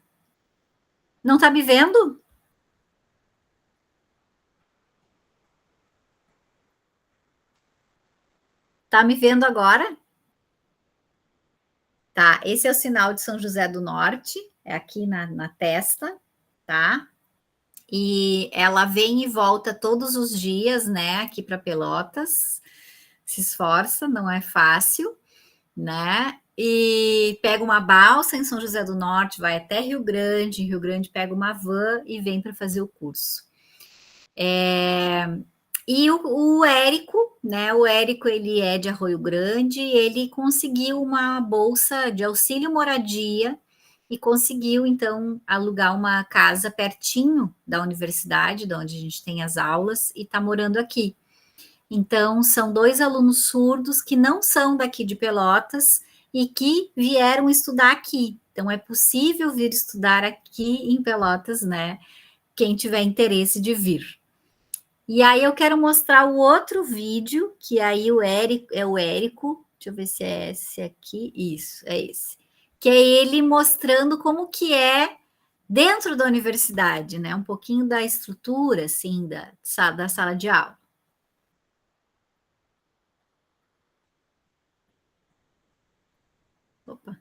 Não tá me vendo? Tá me vendo agora? Tá, esse é o sinal de São José do Norte, é aqui na testa, tá? E ela vem e volta todos os dias, né, aqui para Pelotas, se esforça, não é fácil, né? E pega uma balsa em São José do Norte, vai até Rio Grande, em Rio Grande pega uma van e vem para fazer o curso. E o Érico, né? O Érico, ele é de Arroio Grande, ele conseguiu uma bolsa de auxílio moradia e conseguiu, então, alugar uma casa pertinho da universidade, de onde a gente tem as aulas, e está morando aqui. Então, são 2 alunos surdos que não são daqui de Pelotas e que vieram estudar aqui. Então, é possível vir estudar aqui em Pelotas, né? Quem tiver interesse de vir. E aí eu quero mostrar o outro vídeo, que aí é o Érico, deixa eu ver se é esse aqui, isso, é esse. Que é ele mostrando como que é dentro da universidade, né? Um pouquinho da estrutura, assim, da sala de aula. Opa.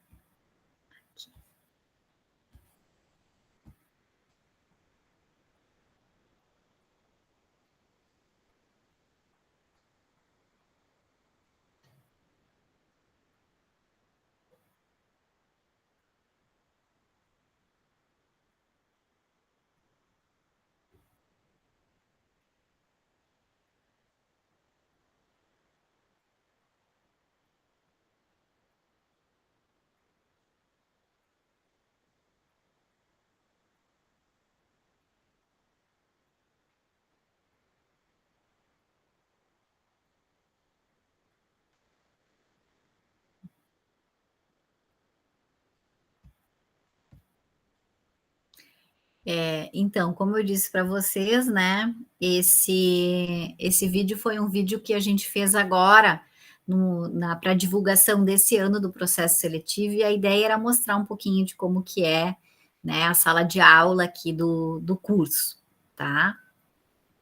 Então, como eu disse para vocês, né? Esse vídeo foi um vídeo que a gente fez agora para divulgação desse ano do processo seletivo, e a ideia era mostrar um pouquinho de como que é, né, a sala de aula aqui do curso, tá?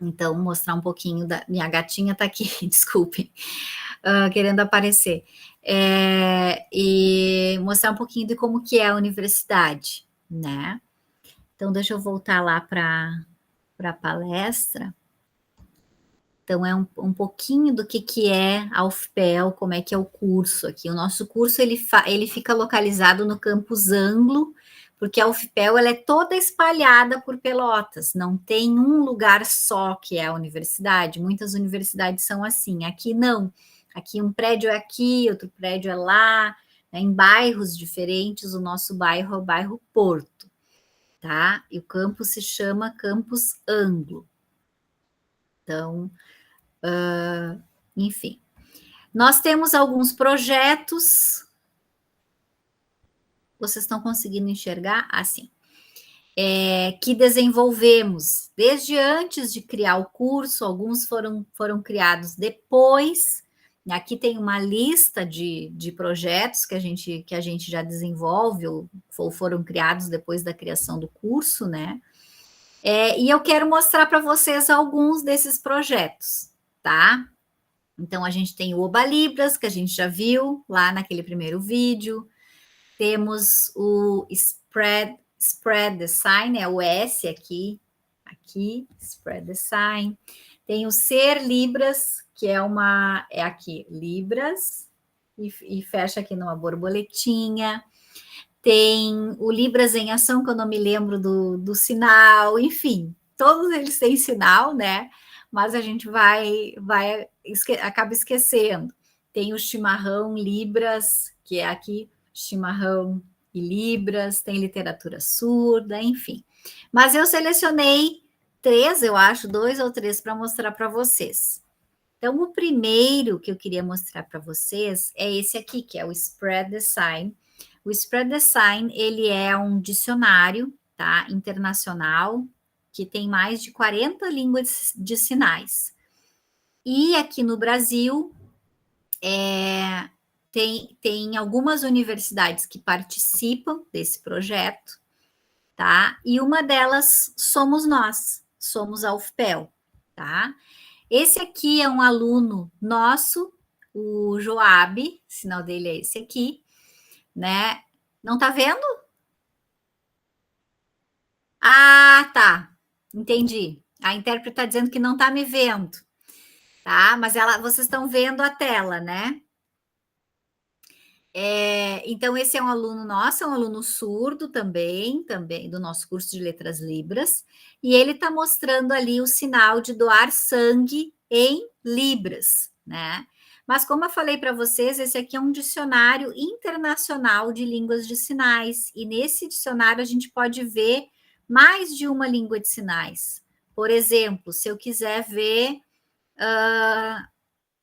Então, mostrar um pouquinho da... Minha gatinha está aqui, desculpem, querendo aparecer. E mostrar um pouquinho de como que é a universidade, né? Então, deixa eu voltar lá para a palestra. Então, é um pouquinho do que é a UFPEL, como é que é o curso aqui. O nosso curso, ele fica localizado no campus Anglo, porque a UFPEL ela é toda espalhada por Pelotas, não tem um lugar só que é a universidade. Muitas universidades são assim, aqui não. Aqui um prédio é aqui, outro prédio é lá, né, em bairros diferentes. O nosso bairro é o bairro Porto, tá? E o campus se chama Campus Anglo. Então, enfim. Nós temos alguns projetos. Vocês estão conseguindo enxergar? Assim. Que desenvolvemos desde antes de criar o curso, alguns foram criados depois. Aqui tem uma lista de projetos que a gente já desenvolve ou foram criados depois da criação do curso, né? E eu quero mostrar para vocês alguns desses projetos, tá? Então, a gente tem o Oba Libras, que a gente já viu lá naquele primeiro vídeo. Temos o Spread the Sign, é o S aqui, Spread the Sign. Tem o Ser Libras, que é aqui, Libras, e fecha aqui numa borboletinha. Tem o Libras em Ação, que eu não me lembro do sinal, enfim, todos eles têm sinal, né? Mas a gente acaba esquecendo. Tem o Chimarrão Libras, que é aqui, Chimarrão e Libras, tem literatura surda, enfim. Mas eu selecionei 3, eu acho, 2 ou 3 para mostrar para vocês. Então, o primeiro que eu queria mostrar para vocês é esse aqui, que é o Spread the Sign. O Spread the Sign, ele é um dicionário, tá, internacional, que tem mais de 40 línguas de sinais. E aqui no Brasil, tem algumas universidades que participam desse projeto, tá? E uma delas somos nós, somos a UFPEL, tá? Esse aqui é um aluno nosso, o Joab, o sinal dele é esse aqui. né? Não tá vendo? Ah, tá. Entendi. A intérprete está dizendo que não está me vendo, tá? Mas vocês estão vendo a tela, né? Então, esse é um aluno nosso, é um aluno surdo também do nosso curso de Letras Libras, e ele está mostrando ali o sinal de doar sangue em Libras, né? Mas, como eu falei para vocês, esse aqui é um dicionário internacional de línguas de sinais, e nesse dicionário a gente pode ver mais de uma língua de sinais. Por exemplo, se eu quiser ver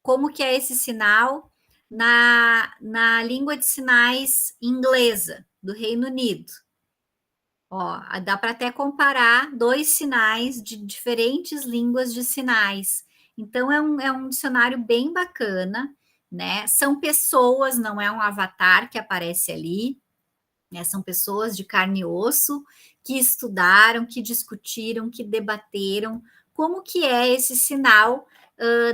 como que é esse sinal na língua de sinais inglesa do Reino Unido. Ó, dá para até comparar 2 sinais de diferentes línguas de sinais. Então, é um dicionário bem bacana, né? São pessoas, não é um avatar que aparece ali, né? São pessoas de carne e osso que estudaram, que discutiram, que debateram como que é esse sinal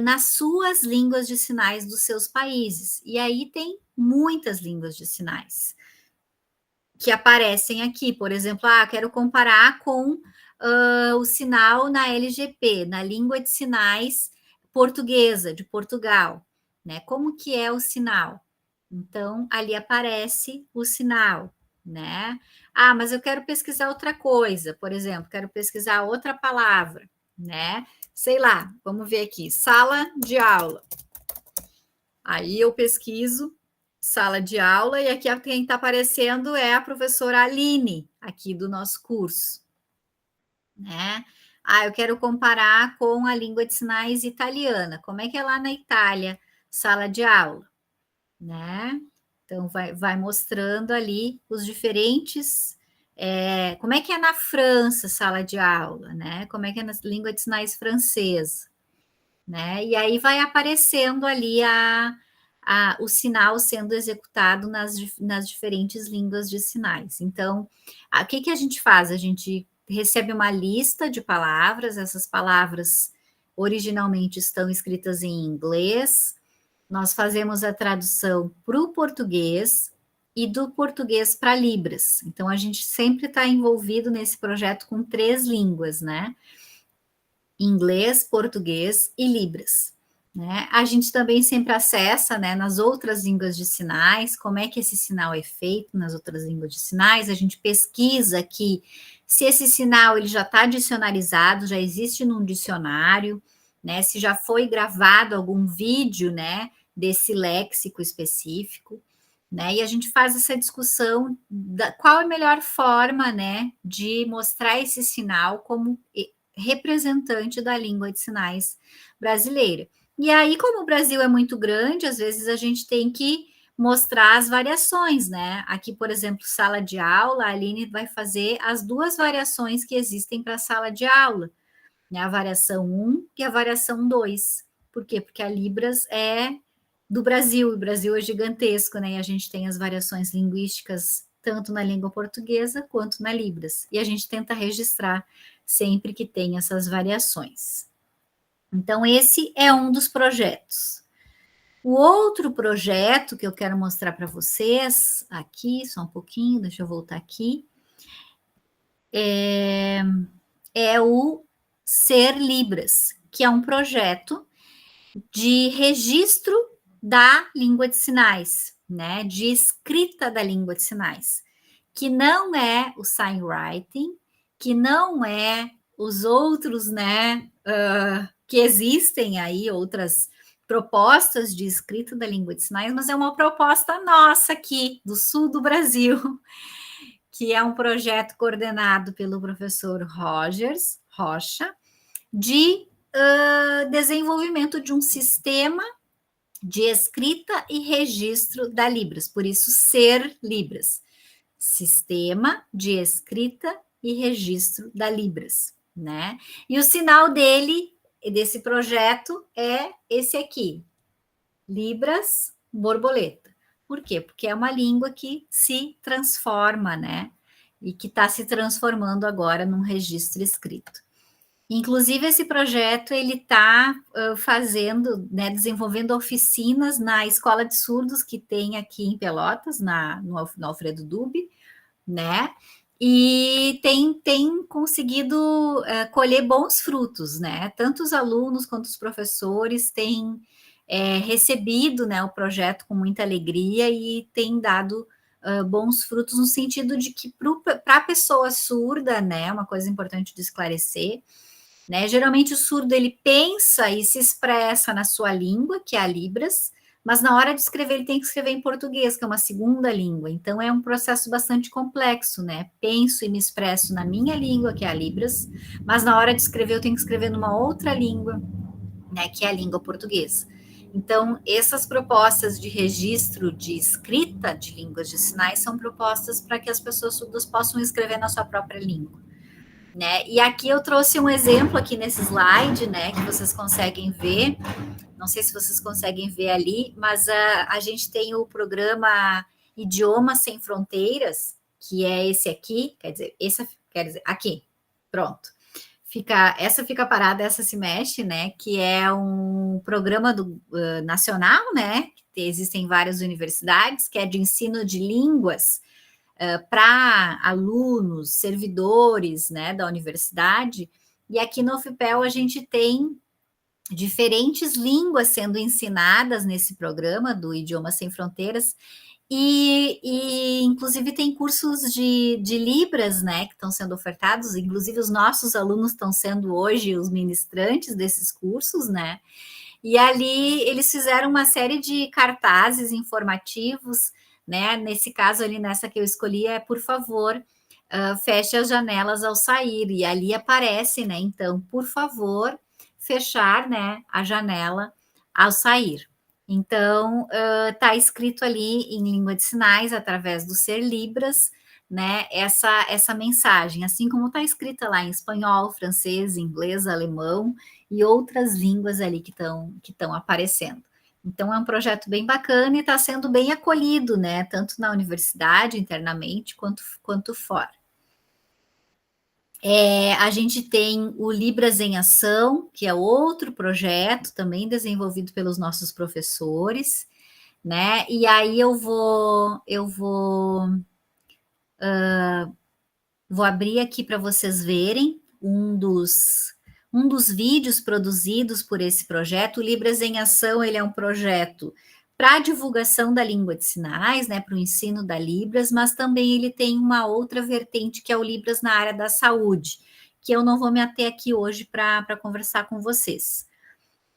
nas suas línguas de sinais dos seus países. E aí tem muitas línguas de sinais que aparecem aqui. Por exemplo, quero comparar com o sinal na LGP, na língua de sinais portuguesa, de Portugal, né? Como que é o sinal? Então, ali aparece o sinal, né? Mas eu quero pesquisar outra coisa, por exemplo, quero pesquisar outra palavra, né? Sei lá, vamos ver aqui, sala de aula. Aí eu pesquiso sala de aula e aqui quem está aparecendo é a professora Aline, aqui do nosso curso, né? Eu quero comparar com a língua de sinais italiana. Como é que é lá na Itália, sala de aula, né? Então, vai mostrando ali os diferentes... como é que é na França, sala de aula, né? Como é que é na língua de sinais francesa, né? E aí vai aparecendo ali o sinal sendo executado nas diferentes línguas de sinais. Então, o que a gente faz? A gente recebe uma lista de palavras, essas palavras originalmente estão escritas em inglês, nós fazemos a tradução para o português e do português para Libras. Então, a gente sempre está envolvido nesse projeto com 3 línguas, né? Inglês, português e Libras. Né? A gente também sempre acessa, né, nas outras línguas de sinais, como é que esse sinal é feito nas outras línguas de sinais, a gente pesquisa aqui se esse sinal ele já está dicionarizado, já existe num dicionário, né, se já foi gravado algum vídeo, né, desse léxico específico, né, e a gente faz essa discussão qual é a melhor forma, né, de mostrar esse sinal como representante da língua de sinais brasileira. E aí, como o Brasil é muito grande, às vezes a gente tem que mostrar as variações, né? Aqui, por exemplo, sala de aula, a Aline vai fazer as 2 variações que existem para a sala de aula, né? A variação 1 e a variação 2. Por quê? Porque a Libras é do Brasil, o Brasil é gigantesco, né? E a gente tem as variações linguísticas tanto na língua portuguesa quanto na Libras. E a gente tenta registrar sempre que tem essas variações. Então, esse é um dos projetos. O outro projeto que eu quero mostrar para vocês, aqui, só um pouquinho, deixa eu voltar aqui, é o Ser Libras, que é um projeto de registro da língua de sinais, né? De escrita da língua de sinais, que não é o sign writing, que não é os outros, né? Que existem aí outras propostas de escrita da língua de sinais, mas é uma proposta nossa aqui do sul do Brasil, que é um projeto coordenado pelo professor Rocha, de desenvolvimento de um sistema de escrita e registro da Libras, por isso Ser Libras, sistema de escrita e registro da Libras, né? E o sinal desse projeto é esse aqui, Libras borboleta. Por quê? Porque é uma língua que se transforma, né? E que está se transformando agora num registro escrito. Inclusive, esse projeto, ele está fazendo, né, desenvolvendo oficinas na Escola de Surdos que tem aqui em Pelotas, no Alfredo Dube, né? E tem conseguido colher bons frutos, né? Tanto os alunos quanto os professores têm recebido, né, o projeto com muita alegria e tem dado bons frutos no sentido de que para a pessoa surda, né, uma coisa importante de esclarecer, né, geralmente o surdo ele pensa e se expressa na sua língua, que é a Libras, mas na hora de escrever ele tem que escrever em português, que é uma segunda língua. Então é um processo bastante complexo, né? Penso e me expresso na minha língua, que é a Libras, mas na hora de escrever eu tenho que escrever numa outra língua, né, que é a língua portuguesa. Então, essas propostas de registro de escrita de línguas de sinais são propostas para que as pessoas surdas possam escrever na sua própria língua. Né? E aqui eu trouxe um exemplo aqui nesse slide, né, que vocês conseguem ver. Não sei se vocês conseguem ver ali, mas a gente tem o programa Idiomas Sem Fronteiras, que é esse aqui, quer dizer, aqui, pronto. Essa fica parada, essa se mexe, né? Que é um programa nacional, né? Que existem em várias universidades, que é de ensino de línguas para alunos, servidores, né, da universidade. E aqui no UFPEL a gente tem diferentes línguas sendo ensinadas nesse programa do Idiomas Sem Fronteiras, e inclusive tem cursos de Libras, né, que estão sendo ofertados, inclusive os nossos alunos estão sendo hoje os ministrantes desses cursos, né, e ali eles fizeram uma série de cartazes informativos, né, nesse caso ali, nessa que eu escolhi, por favor, feche as janelas ao sair, e ali aparece, né, então, por favor, fechar, né, a janela ao sair. Então, está escrito ali em língua de sinais, através do Ser Libras, né, essa mensagem, assim como está escrita lá em espanhol, francês, inglês, alemão e outras línguas ali que estão aparecendo. Então, é um projeto bem bacana e está sendo bem acolhido, né, tanto na universidade, internamente, quanto fora. A gente tem o Libras em Ação, que é outro projeto também desenvolvido pelos nossos professores, né? E aí eu vou abrir aqui para vocês verem um dos vídeos produzidos por esse projeto. O Libras em Ação, ele é um projeto para a divulgação da língua de sinais, né, para o ensino da Libras, mas também ele tem uma outra vertente, que é o Libras na área da saúde, que eu não vou me ater aqui hoje para conversar com vocês.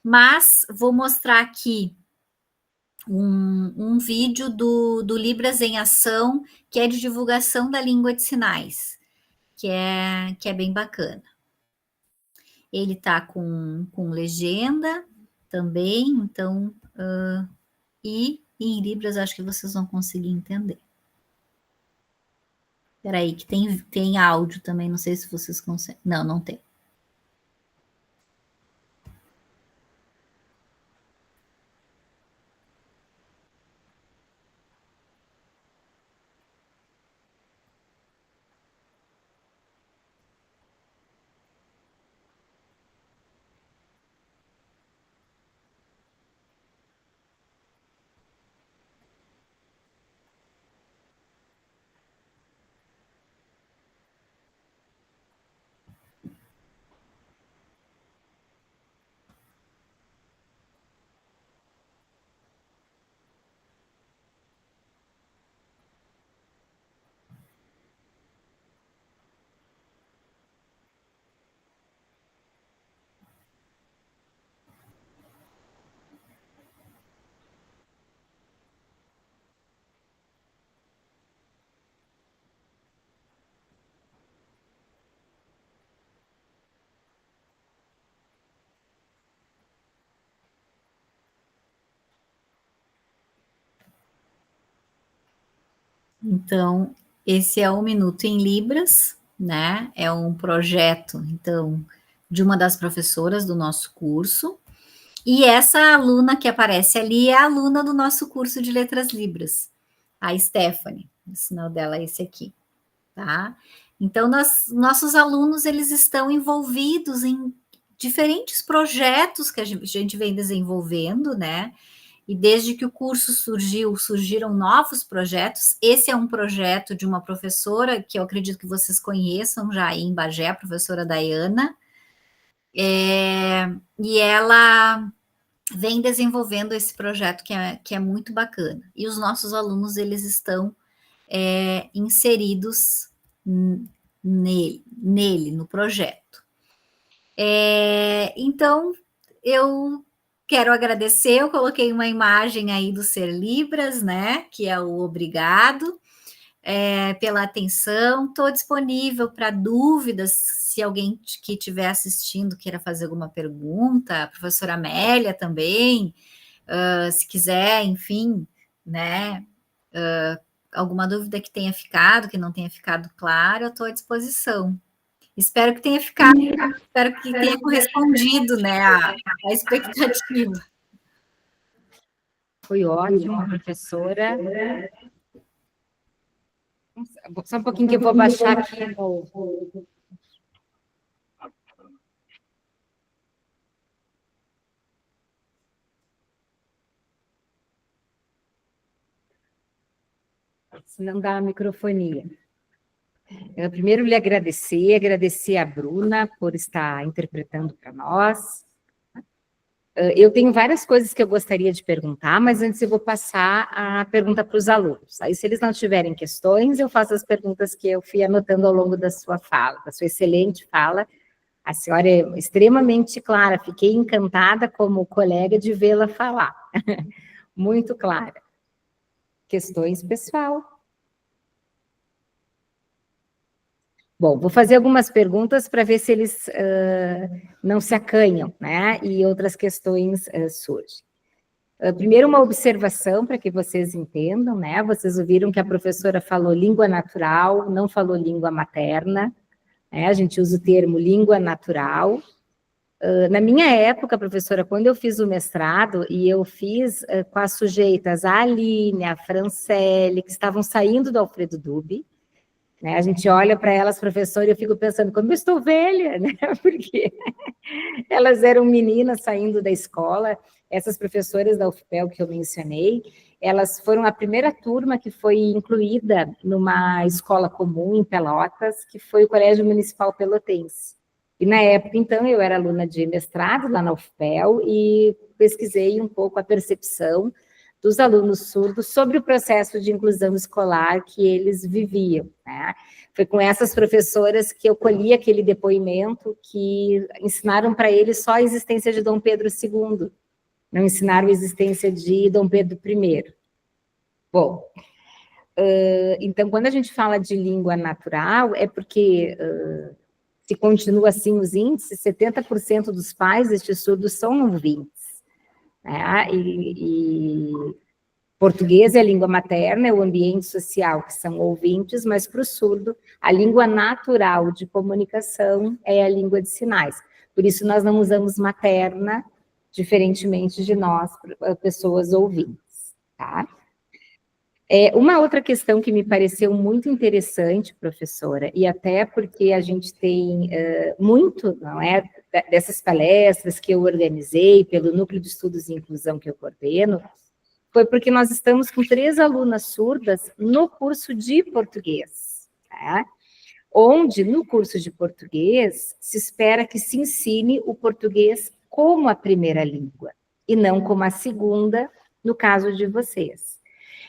Mas vou mostrar aqui um vídeo do Libras em Ação, que é de divulgação da língua de sinais, que é bem bacana. Ele está com legenda também, então, e em Libras acho que vocês vão conseguir entender. Espera aí, que tem áudio também, não sei se vocês conseguem. Não, não tem. Então, esse é o Minuto em Libras, né? É um projeto, então, de uma das professoras do nosso curso. E essa aluna que aparece ali é a aluna do nosso curso de Letras Libras, a Stephanie. O sinal dela é esse aqui, tá? Então, nossos alunos, eles estão envolvidos em diferentes projetos que a gente vem desenvolvendo, né? E desde que o curso surgiu, surgiram novos projetos. Esse é um projeto de uma professora que eu acredito que vocês conheçam já aí em Bagé, a professora Dayana. E ela vem desenvolvendo esse projeto que é muito bacana. E os nossos alunos, eles estão inseridos nele, no projeto. Então, eu quero agradecer, eu coloquei uma imagem aí do Ser Libras, né, que é o obrigado pela atenção, estou disponível para dúvidas, se alguém que estiver assistindo queira fazer alguma pergunta, a professora Amélia também, se quiser, enfim, né, alguma dúvida que tenha ficado, que não tenha ficado claro, eu estou à disposição. Espero que tenha ficado, espero que tenha correspondido, né, a expectativa. Foi ótimo, professora. Só um pouquinho que eu vou baixar aqui. Se não dá a microfonia. Eu primeiro lhe agradecer a Bruna por estar interpretando para nós. Eu tenho várias coisas que eu gostaria de perguntar, mas antes eu vou passar a pergunta para os alunos. Aí, se eles não tiverem questões, eu faço as perguntas que eu fui anotando ao longo da sua fala, da sua excelente fala. A senhora é extremamente clara, fiquei encantada como colega de vê-la falar. Muito clara. Questões, pessoal? Bom, vou fazer algumas perguntas para ver se eles não se acanham, né? E outras questões surgem. Primeiro, uma observação para que vocês entendam, né? Vocês ouviram que a professora falou língua natural, não falou língua materna, né? A gente usa o termo língua natural. Na minha época, professora, quando eu fiz o mestrado, e eu fiz com as sujeitas a Aline, a Francelle, que estavam saindo do Alfredo Dube, né? A gente olha para elas, professora, e eu fico pensando, como eu estou velha, né? Porque elas eram meninas saindo da escola, essas professoras da UFPEL que eu mencionei, elas foram a primeira turma que foi incluída numa escola comum em Pelotas, que foi o Colégio Municipal Pelotense. E na época, então, eu era aluna de mestrado lá na UFPEL e pesquisei um pouco a percepção dos alunos surdos sobre o processo de inclusão escolar que eles viviam, né? Foi com essas professoras que eu colhi aquele depoimento que ensinaram para eles só a existência de Dom Pedro II, não ensinaram a existência de Dom Pedro I. Bom, então, quando a gente fala de língua natural, é porque, se continua assim os índices, 70% dos pais destes surdos são ouvintes. E português é a língua materna, é o ambiente social que são ouvintes, mas para o surdo, a língua natural de comunicação é a língua de sinais. Por isso, nós não usamos materna, diferentemente de nós, pessoas ouvintes, tá? Uma outra questão que me pareceu muito interessante, professora, e até porque a gente tem muito, não é, dessas palestras que eu organizei pelo Núcleo de Estudos e Inclusão que eu coordeno, foi porque nós estamos com 3 alunas surdas no curso de português, tá? Onde, no curso de português, se espera que se ensine o português como a primeira língua, e não como a segunda, no caso de vocês.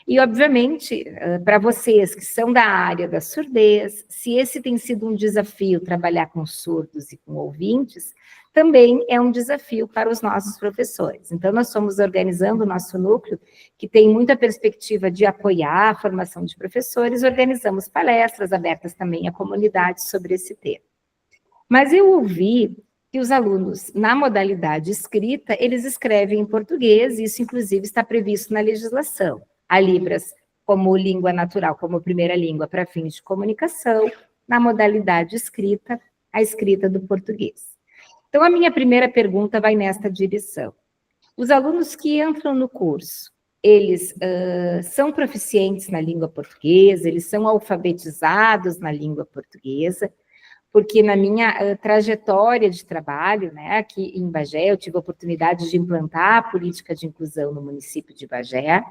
E, obviamente, para vocês que são da área da surdez, se esse tem sido um desafio trabalhar com surdos e com ouvintes, também é um desafio para os nossos professores. Então, nós estamos organizando o nosso núcleo, que tem muita perspectiva de apoiar a formação de professores, organizamos palestras abertas também à comunidade sobre esse tema. Mas eu ouvi que os alunos, na modalidade escrita, eles escrevem em português, e isso, inclusive, está previsto na legislação. A Libras como língua natural, como primeira língua para fins de comunicação, na modalidade escrita, a escrita do português. Então, a minha primeira pergunta vai nesta direção. Os alunos que entram no curso, eles são proficientes na língua portuguesa, eles são alfabetizados na língua portuguesa, porque na minha trajetória de trabalho, né, aqui em Bagé, eu tive a oportunidade de implantar a política de inclusão no município de Bagé,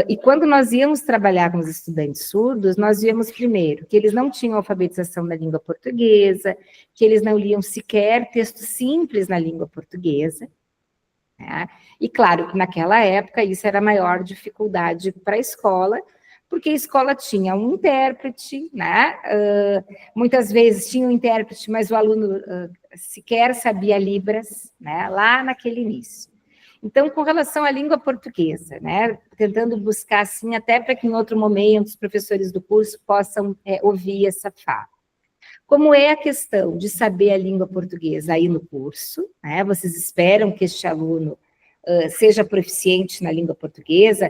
e quando nós íamos trabalhar com os estudantes surdos, nós víamos primeiro que eles não tinham alfabetização na língua portuguesa, que eles não liam sequer textos simples na língua portuguesa, né? E claro que naquela época isso era a maior dificuldade para a escola, porque a escola tinha um intérprete, né? Muitas vezes tinha um intérprete, mas o aluno sequer sabia Libras, né? Lá naquele início. Então, com relação à língua portuguesa, né? Tentando buscar assim, até para que em outro momento os professores do curso possam ouvir essa fala. Como é a questão de saber a língua portuguesa aí no curso, né? Vocês esperam que este aluno seja proficiente na língua portuguesa,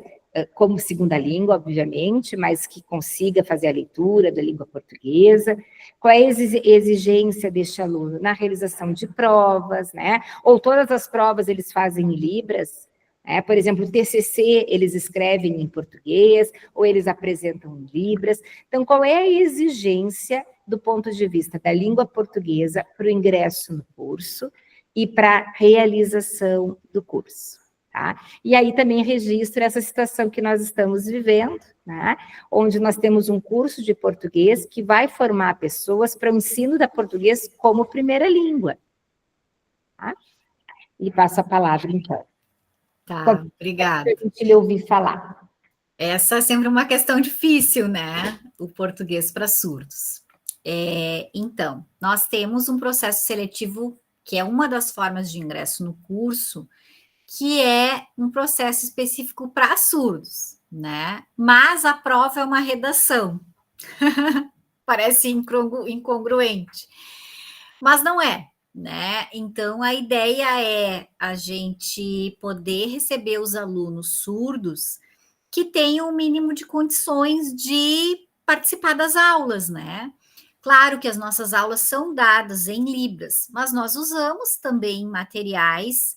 como segunda língua, obviamente, mas que consiga fazer a leitura da língua portuguesa. Qual é a exigência deste aluno? Na realização de provas, né? Ou todas as provas eles fazem em Libras, né? Por exemplo, o TCC eles escrevem em português, ou eles apresentam em Libras. Então, qual é a exigência do ponto de vista da língua portuguesa para o ingresso no curso e para a realização do curso? Tá? E aí também registro essa situação que nós estamos vivendo, né? Onde nós temos um curso de português que vai formar pessoas para o ensino da português como primeira língua. Tá? E passo a palavra, então. Tá, obrigada. Para a gente lhe ouvir falar. Essa é sempre uma questão difícil, né? O português para surdos. Então, nós temos um processo seletivo que é uma das formas de ingresso no curso, que é um processo específico para surdos, né? Mas a prova é uma redação. Parece incongruente, mas não é, né? Então, a ideia é a gente poder receber os alunos surdos que tenham o mínimo de condições de participar das aulas, né? Claro que as nossas aulas são dadas em Libras, mas nós usamos também materiais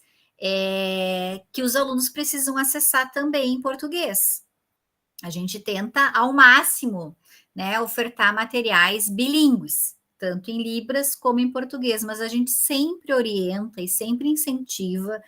que os alunos precisam acessar também em português. A gente tenta, ao máximo, né, ofertar materiais bilíngues, tanto em Libras como em português, mas a gente sempre orienta e sempre incentiva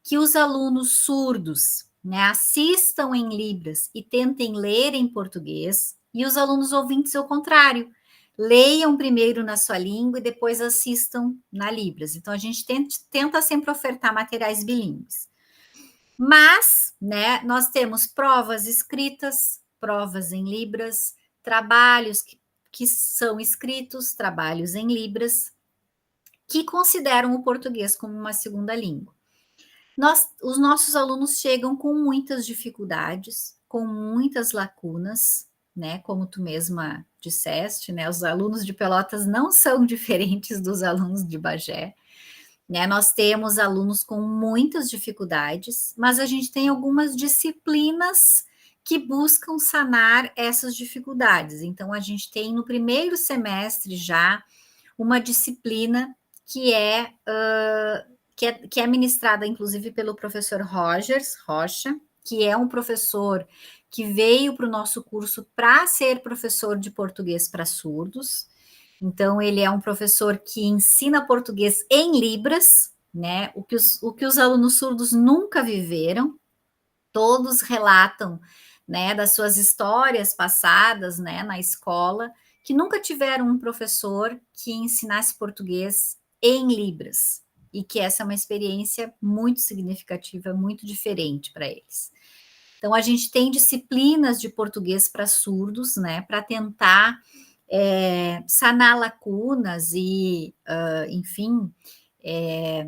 que os alunos surdos, né, assistam em Libras e tentem ler em português, e os alunos ouvintes ao contrário, leiam primeiro na sua língua e depois assistam na Libras. Então, a gente tenta sempre ofertar materiais bilíngues. Mas, né, nós temos provas escritas, provas em Libras, trabalhos que são escritos, trabalhos em Libras, que consideram o português como uma segunda língua. Os nossos alunos chegam com muitas dificuldades, com muitas lacunas, né? Como tu mesma disseste, né? Os alunos de Pelotas não são diferentes dos alunos de Bagé, né? Nós temos alunos com muitas dificuldades, mas a gente tem algumas disciplinas que buscam sanar essas dificuldades. Então, a gente tem no primeiro semestre já uma disciplina que é ministrada, inclusive, pelo professor Rogers Rocha, que é um professor que veio para o nosso curso para ser professor de português para surdos. Então, ele é um professor que ensina português em Libras, né? O que os alunos surdos nunca viveram. Todos relatam, né, das suas histórias passadas, né, na escola, que nunca tiveram um professor que ensinasse português em Libras, e que essa é uma experiência muito significativa, muito diferente para eles. Então, a gente tem disciplinas de português para surdos, né, para tentar sanar lacunas e, enfim,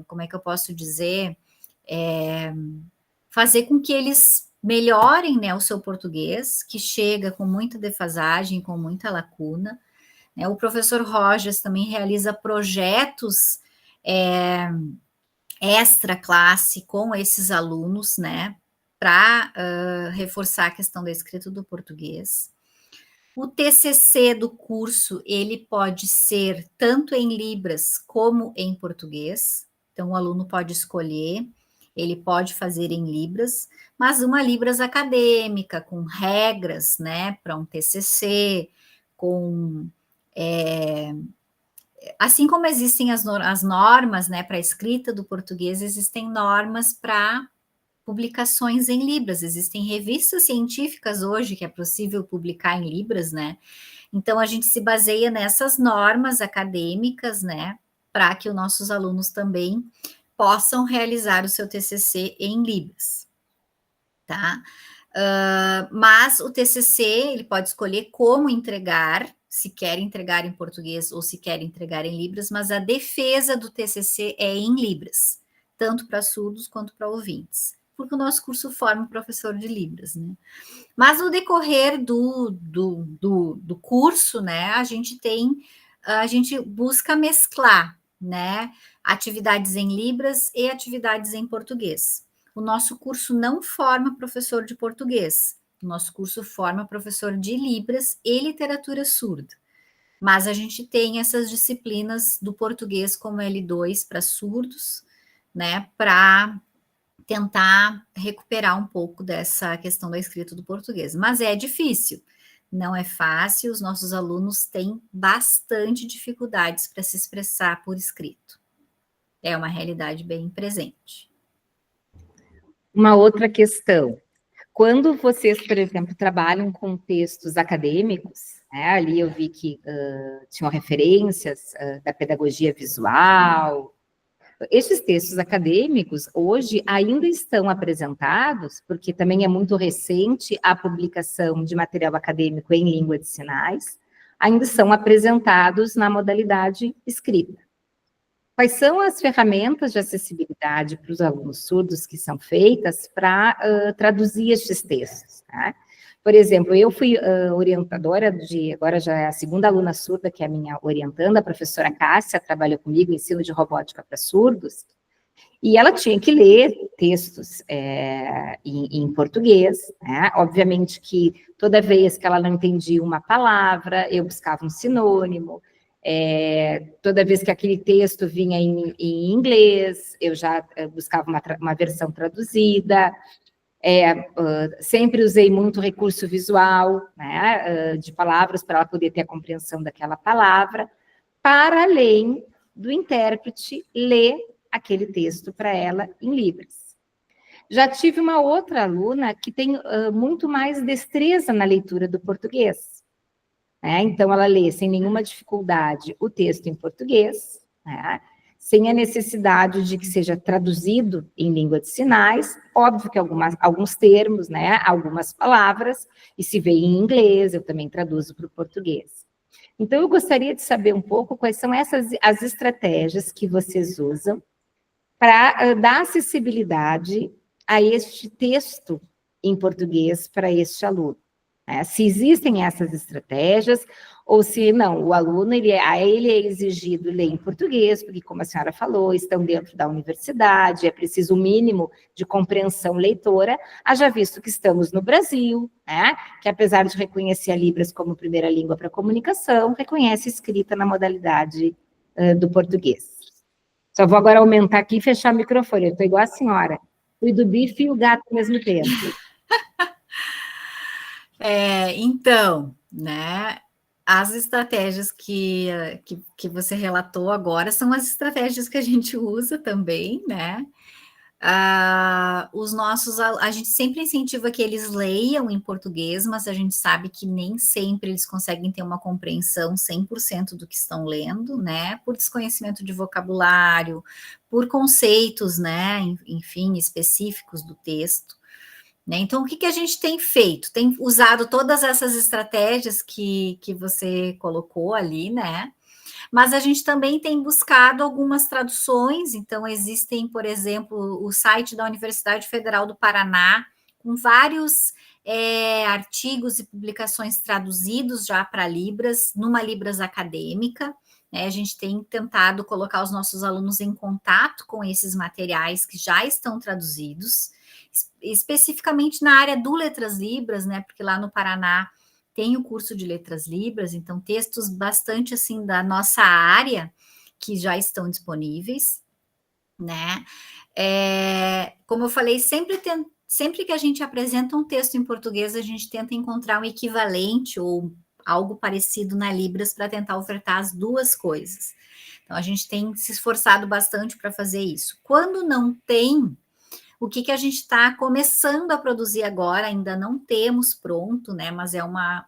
como é que eu posso dizer, fazer com que eles melhorem, né, o seu português, que chega com muita defasagem, com muita lacuna. Né? O professor Rogers também realiza projetos extra classe com esses alunos, né, para reforçar a questão da escrita do português. O TCC do curso, ele pode ser tanto em Libras como em português, então o aluno pode escolher. ele pode fazer em Libras, mas uma Libras acadêmica, com regras, né, para um TCC, com... assim como existem as normas, né, para a escrita do português, existem normas para publicações em Libras, existem revistas científicas hoje que é possível publicar em Libras, né? Então, a gente se baseia nessas normas acadêmicas, né, para que os nossos alunos também possam realizar o seu TCC em Libras, tá? Mas o TCC, ele pode escolher como entregar, se quer entregar em português ou se quer entregar em Libras, mas a defesa do TCC é em Libras, tanto para surdos quanto para ouvintes, porque o nosso curso forma um professor de Libras, né? Mas no decorrer do curso, né, a gente busca mesclar, né, atividades em Libras e atividades em português. O nosso curso não forma professor de português, o nosso curso forma professor de Libras e literatura surda. Mas a gente tem essas disciplinas do português como L2 para surdos, né, para tentar recuperar um pouco dessa questão da escrita do português. Mas é difícil, não é fácil, os nossos alunos têm bastante dificuldades para se expressar por escrito. É uma realidade bem presente. Uma outra questão. Quando vocês, por exemplo, trabalham com textos acadêmicos, né, ali eu vi que tinham referências da pedagogia visual. Esses textos acadêmicos, hoje, ainda estão apresentados, porque também é muito recente a publicação de material acadêmico em língua de sinais, ainda são apresentados na modalidade escrita. Quais são as ferramentas de acessibilidade para os alunos surdos que são feitas para traduzir estes textos? Tá? Por exemplo, eu fui orientadora agora já é a segunda aluna surda, que é a minha orientanda, a professora Cássia, trabalha comigo, ensino de robótica para surdos, e ela tinha que ler textos em português, né? Obviamente que toda vez que ela não entendia uma palavra, eu buscava um sinônimo, toda vez que aquele texto vinha em inglês, eu já buscava uma versão traduzida, sempre usei muito recurso visual, né, de palavras, para ela poder ter a compreensão daquela palavra, para além do intérprete ler aquele texto para ela em Libras. Já tive uma outra aluna que tem muito mais destreza na leitura do português, né? Então, ela lê sem nenhuma dificuldade o texto em português, né? Sem a necessidade de que seja traduzido em língua de sinais, óbvio que alguns termos, né, algumas palavras, e se vê em inglês, eu também traduzo para o português. Então, eu gostaria de saber um pouco quais são as estratégias que vocês usam para dar acessibilidade a este texto em português para este aluno. Se existem essas estratégias, ou se não, o aluno ele é exigido ler em português, porque, como a senhora falou, estão dentro da universidade, é preciso o mínimo de compreensão leitora, haja visto que estamos no Brasil, né, que apesar de reconhecer a Libras como primeira língua para comunicação, reconhece a escrita na modalidade do português. Só vou agora aumentar aqui e fechar o microfone, eu estou igual a senhora, fui do bife e o gato ao mesmo tempo. Então, né, as estratégias que você relatou agora são as estratégias que a gente usa também, né? A gente sempre incentiva que eles leiam em português, mas a gente sabe que nem sempre eles conseguem ter uma compreensão 100% do que estão lendo, né? Por desconhecimento de vocabulário, por conceitos, né? Enfim, específicos do texto. Então, o que a gente tem feito? Tem usado todas essas estratégias que você colocou ali, né? Mas a gente também tem buscado algumas traduções. Então, existem, por exemplo, o site da Universidade Federal do Paraná, com vários artigos e publicações traduzidos já para Libras, numa Libras acadêmica. Né? A gente tem tentado colocar os nossos alunos em contato com esses materiais que já estão traduzidos, especificamente na área do Letras Libras, né? Porque lá no Paraná tem o curso de Letras Libras, então textos bastante assim da nossa área que já estão disponíveis. né? Como eu falei, sempre que a gente apresenta um texto em português, a gente tenta encontrar um equivalente ou algo parecido na Libras para tentar ofertar as duas coisas. Então, a gente tem se esforçado bastante para fazer isso. Quando não tem, o que a gente está começando a produzir agora, ainda não temos pronto, né? Mas é uma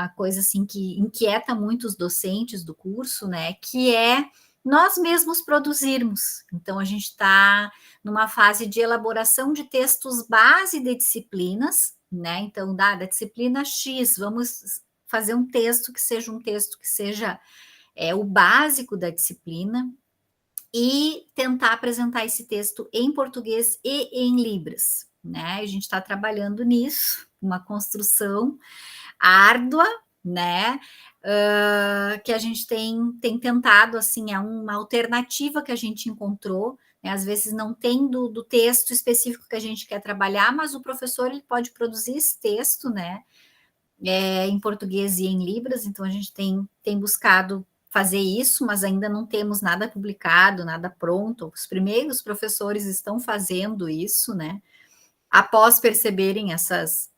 coisa assim que inquieta muito os docentes do curso, né? Que é nós mesmos produzirmos. Então, a gente está numa fase de elaboração de textos base de disciplinas, né? Então, da disciplina X, vamos fazer um texto que seja o básico da disciplina e tentar apresentar esse texto em português e em Libras, né? A gente está trabalhando nisso, uma construção árdua, né? Que a gente tem tentado, assim, é uma alternativa que a gente encontrou, né? Às vezes não tem do texto específico que a gente quer trabalhar, mas o professor ele pode produzir esse texto, né? Em português e em Libras, então a gente tem buscado fazer isso, mas ainda não temos nada publicado, nada pronto. Os primeiros professores estão fazendo isso, né? Após perceberem essas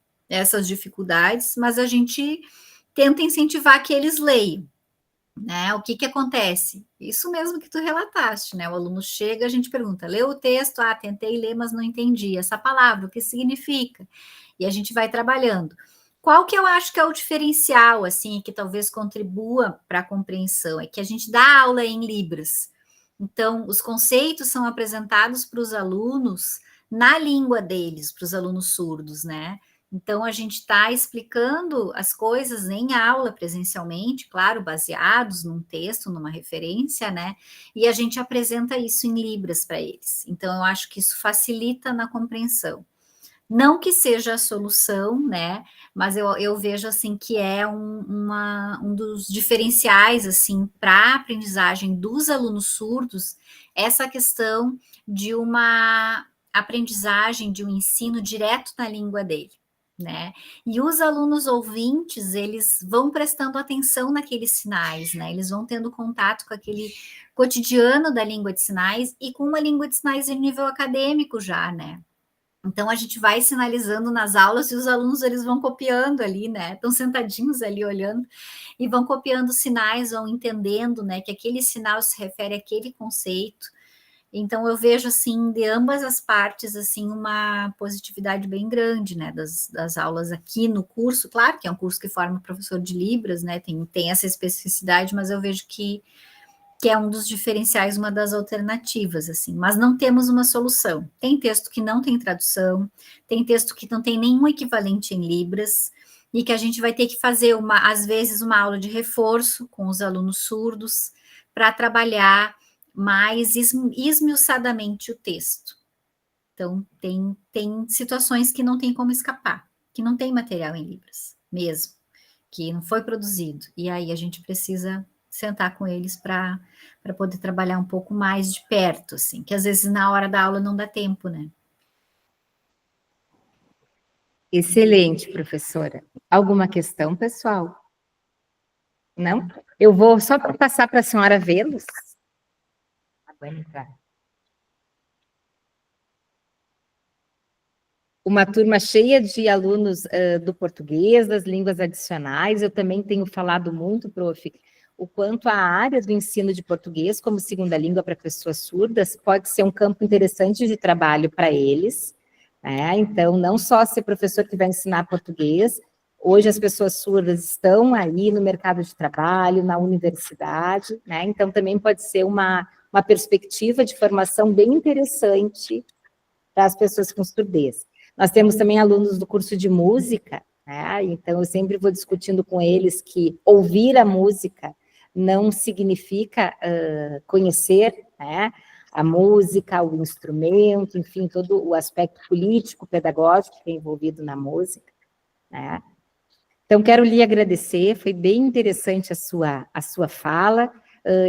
dificuldades, mas a gente tenta incentivar que eles leiam, né? O que acontece? Isso mesmo que tu relataste, né? O aluno chega, a gente pergunta, leu o texto? Tentei ler, mas não entendi. Essa palavra, o que significa? E a gente vai trabalhando. Qual que eu acho que é o diferencial, assim, que talvez contribua para a compreensão? É que a gente dá aula em Libras. Então, os conceitos são apresentados para os alunos na língua deles, para os alunos surdos, né? Então, a gente está explicando as coisas em aula presencialmente, claro, baseados num texto, numa referência, né? E a gente apresenta isso em Libras para eles. Então, eu acho que isso facilita na compreensão. Não que seja a solução, né? Mas eu vejo assim que é um dos diferenciais assim para a aprendizagem dos alunos surdos, essa questão de uma aprendizagem, de um ensino direto na língua dele, né? E os alunos ouvintes, eles vão prestando atenção naqueles sinais, né? Eles vão tendo contato com aquele cotidiano da língua de sinais e com uma língua de sinais em nível acadêmico já, né? Então, a gente vai sinalizando nas aulas e os alunos, eles vão copiando ali, né? Estão sentadinhos ali olhando e vão copiando sinais, vão entendendo, né? Que aquele sinal se refere àquele conceito. Então, eu vejo, assim, de ambas as partes, assim, uma positividade bem grande, né? Das aulas aqui no curso. Claro que é um curso que forma professor de Libras, né? Tem essa especificidade, mas eu vejo que é um dos diferenciais, uma das alternativas, assim, mas não temos uma solução. Tem texto que não tem tradução, tem texto que não tem nenhum equivalente em Libras, e que a gente vai ter que fazer, às vezes, uma aula de reforço com os alunos surdos, para trabalhar mais esmiuçadamente o texto. Então, tem situações que não tem como escapar, que não tem material em Libras, mesmo, que não foi produzido, e aí a gente precisa sentar com eles para poder trabalhar um pouco mais de perto, assim, que às vezes na hora da aula não dá tempo, né? Excelente, professora. Alguma questão, pessoal? Não? Eu vou só passar para a senhora vê-los. Uma turma cheia de alunos do português, das línguas adicionais. Eu também tenho falado muito, prof., o quanto a área do ensino de português como segunda língua para pessoas surdas pode ser um campo interessante de trabalho para eles, né? Então, não só ser professor que vai ensinar português, hoje as pessoas surdas estão aí no mercado de trabalho, na universidade, né? Então, também pode ser uma perspectiva de formação bem interessante para as pessoas com surdez. Nós temos também alunos do curso de música, né? Então, eu sempre vou discutindo com eles que ouvir a música não significa conhecer, né, a música, o instrumento, enfim, todo o aspecto político, pedagógico que é envolvido na música, né? Então, quero lhe agradecer, foi bem interessante a sua fala.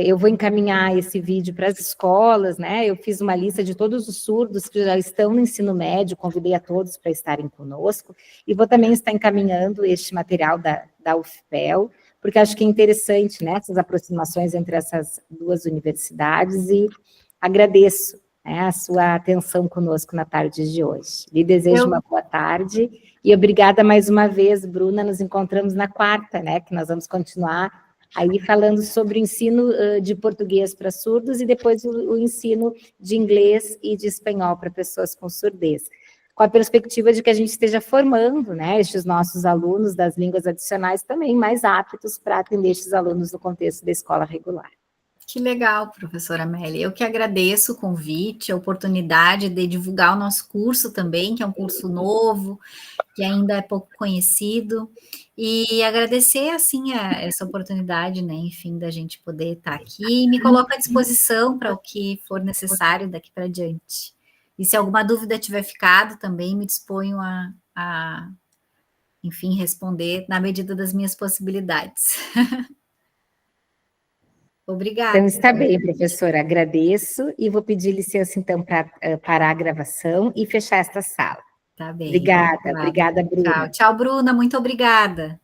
Eu vou encaminhar esse vídeo para as escolas, né? Eu fiz uma lista de todos os surdos que já estão no ensino médio, convidei a todos para estarem conosco, e vou também estar encaminhando este material da UFPEL, porque acho que é interessante, né, essas aproximações entre essas duas universidades, e agradeço a sua atenção conosco na tarde de hoje. Lhe desejo uma boa tarde e obrigada mais uma vez, Bruna. Nos encontramos na quarta, né? Que nós vamos continuar aí falando sobre o ensino de português para surdos e depois o ensino de inglês e de espanhol para pessoas com surdez, com a perspectiva de que a gente esteja formando, né, estes nossos alunos das línguas adicionais também mais aptos para atender estes alunos no contexto da escola regular. Que legal, professora Amélia. Eu que agradeço o convite, a oportunidade de divulgar o nosso curso também, que é um curso novo, que ainda é pouco conhecido, e agradecer, assim, essa oportunidade, né, enfim, da gente poder estar aqui, e me coloco à disposição para o que for necessário daqui para diante. E se alguma dúvida tiver ficado, também me disponho enfim, responder na medida das minhas possibilidades. Obrigada. Então, está bem, professora, agradeço e vou pedir licença, então, para parar a gravação e fechar esta sala. Tá bem. Obrigada, Bruna. Tchau, Bruna, muito obrigada.